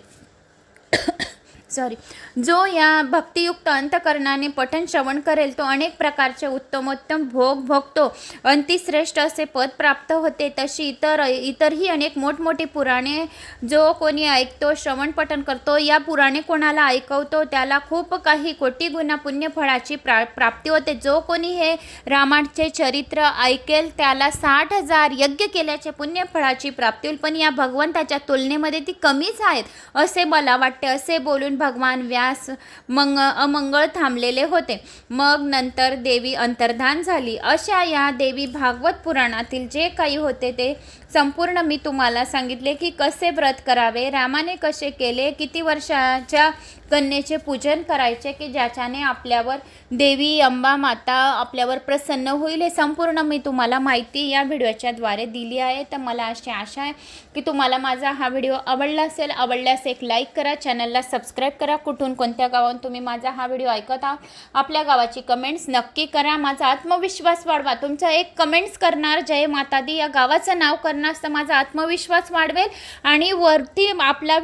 जो या भक्तियुक्त अंतकरणाने पठण श्रवण करेल तो अनेक प्रकारचे उत्तमोत्तम भोग भोगतो, अंतिश्रेष्ठ असे पद प्राप्त होते. तशी इतरही अनेक मोठमोठी पुराणे जो कोणी ऐकतो, श्रवण पठण करतो, या पुराणे कोणाला ऐकवतो त्याला खूप काही कोटी गुणा पुण्यफळाची प्राप्ती होते. जो कोणी हे रामाचे चरित्र ऐकेल त्याला 60,000 यज्ञ केल्याचे पुण्यफळाची प्राप्ती होईल, पण या भगवंताच्या तुलनेमध्ये ती कमीच आहेत असे मला वाटते. असे बोलून भगवान व्यास अमंगळ थांबलेले होते. मग नंतर देवी अंतर्धान झाली. अशा या देवी भागवत पुराणातील जे काही होते ते संपूर्ण मी तुम्हाला सांगितले की कसे व्रत करावे, रामाने कसे केले, किती वर्षाच्या कन्येचे पूजन करायचे की ज्याच्याने आपल्यावर देवी अंबा माता आपल्यावर प्रसन्न होईल, हे संपूर्ण मी तुम्हाला माहिती या व्हिडिओच्या द्वारे दिली आहे. तर मला अशी आशा आहे की तुम्हाला माझा हा व्हिडिओ आवडला असेल. आवडल्यास एक लाईक करा, चॅनलला सबस्क्राईब करा. कुठून कोणत्या गावातून तुम्ही माझा हा व्हिडिओ ऐकत आहात आपल्या गावाची कमेंट्स नक्की करा. माझा आत्मविश्वास वाढवा. तुमचं एक कमेंट्स करणार जय माता दी या गावाचं नाव करणार तर माझा आत्मविश्वास वाढवेल आणि वरती आपला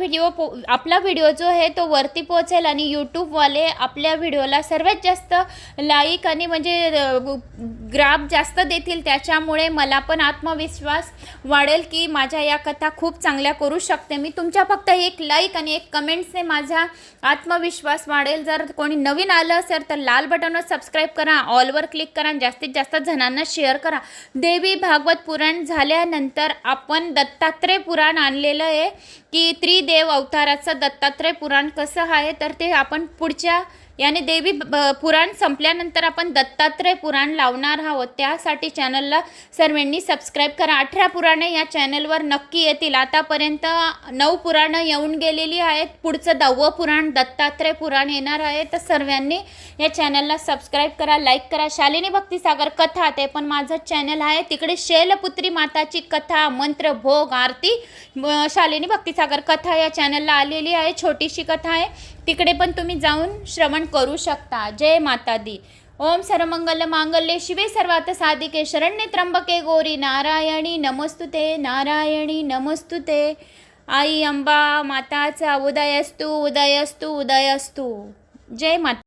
व्हिडिओ जो आहे तो वरती पोहोचेल आणि यूट्यूबवाले आपल्या व्हिडिओला सर्वात जास्त लाईक आणि म्हणजे ग्राफ जास्त देतील. त्याच्यामुळे मला पण आत्मविश्वास वाढेल की माझ्या या कथा खूप चांगल्या करू शकते मी. तुमच्या फक्त एक लाईक आणि एक कमेंट्सने माझा आत्मविश्वास वाढेल. जर कोणी नवीन आलं असेल तर लाल बटनवर सबस्क्राईब करा, ऑलवर क्लिक करा, जास्तीत जास्त जणांना शेअर करा. देवी भागवत पुराण झाल्यानंतर आपण दत्तात्रय पुराण आणलेलं आहे की त्रिदेव अवताराचं दत्तात्रय पुराण कसं आहे तर ते आपण पुढच्या याने देवी पुराण संपल्यानंतर आपण दत्तात्रय पुराण लावणार आहोत. त्यासाठी चॅनलला सर्वांनी सबस्क्राईब करा. 18 पुराणे या चॅनलवर नक्की येतील. आतापर्यंत 9 पुराणं येऊन गेलेली आहेत. पुढचं 10वं पुराण दत्तात्रय पुराण येणार आहे. तर सर्वांनी या चॅनलला सबस्क्राईब करा, लाईक करा. शालिनी भक्तिसागर कथा ते पण माझं चॅनल आहे, तिकडे शैलपुत्री माताची कथा, मंत्र, भोग, आरती शालिनी भक्तिसागर कथा या चॅनलला आलेली आहे. छोटीशी कथा आहे, तिकडे पण तुम्ही जाऊन श्रवण करू शकता. जय माता दी. ओम सर्वमंगल मांगल्ये शिवे सर्वार्थ साधिके शरण्ये त्र्यंबके गौरी नारायणी नमोस्तुते, नारायणी नमोस्तुते. आई अंबा माताचा उदयस्तु उदयस्तु उदयस्तु. जय माता.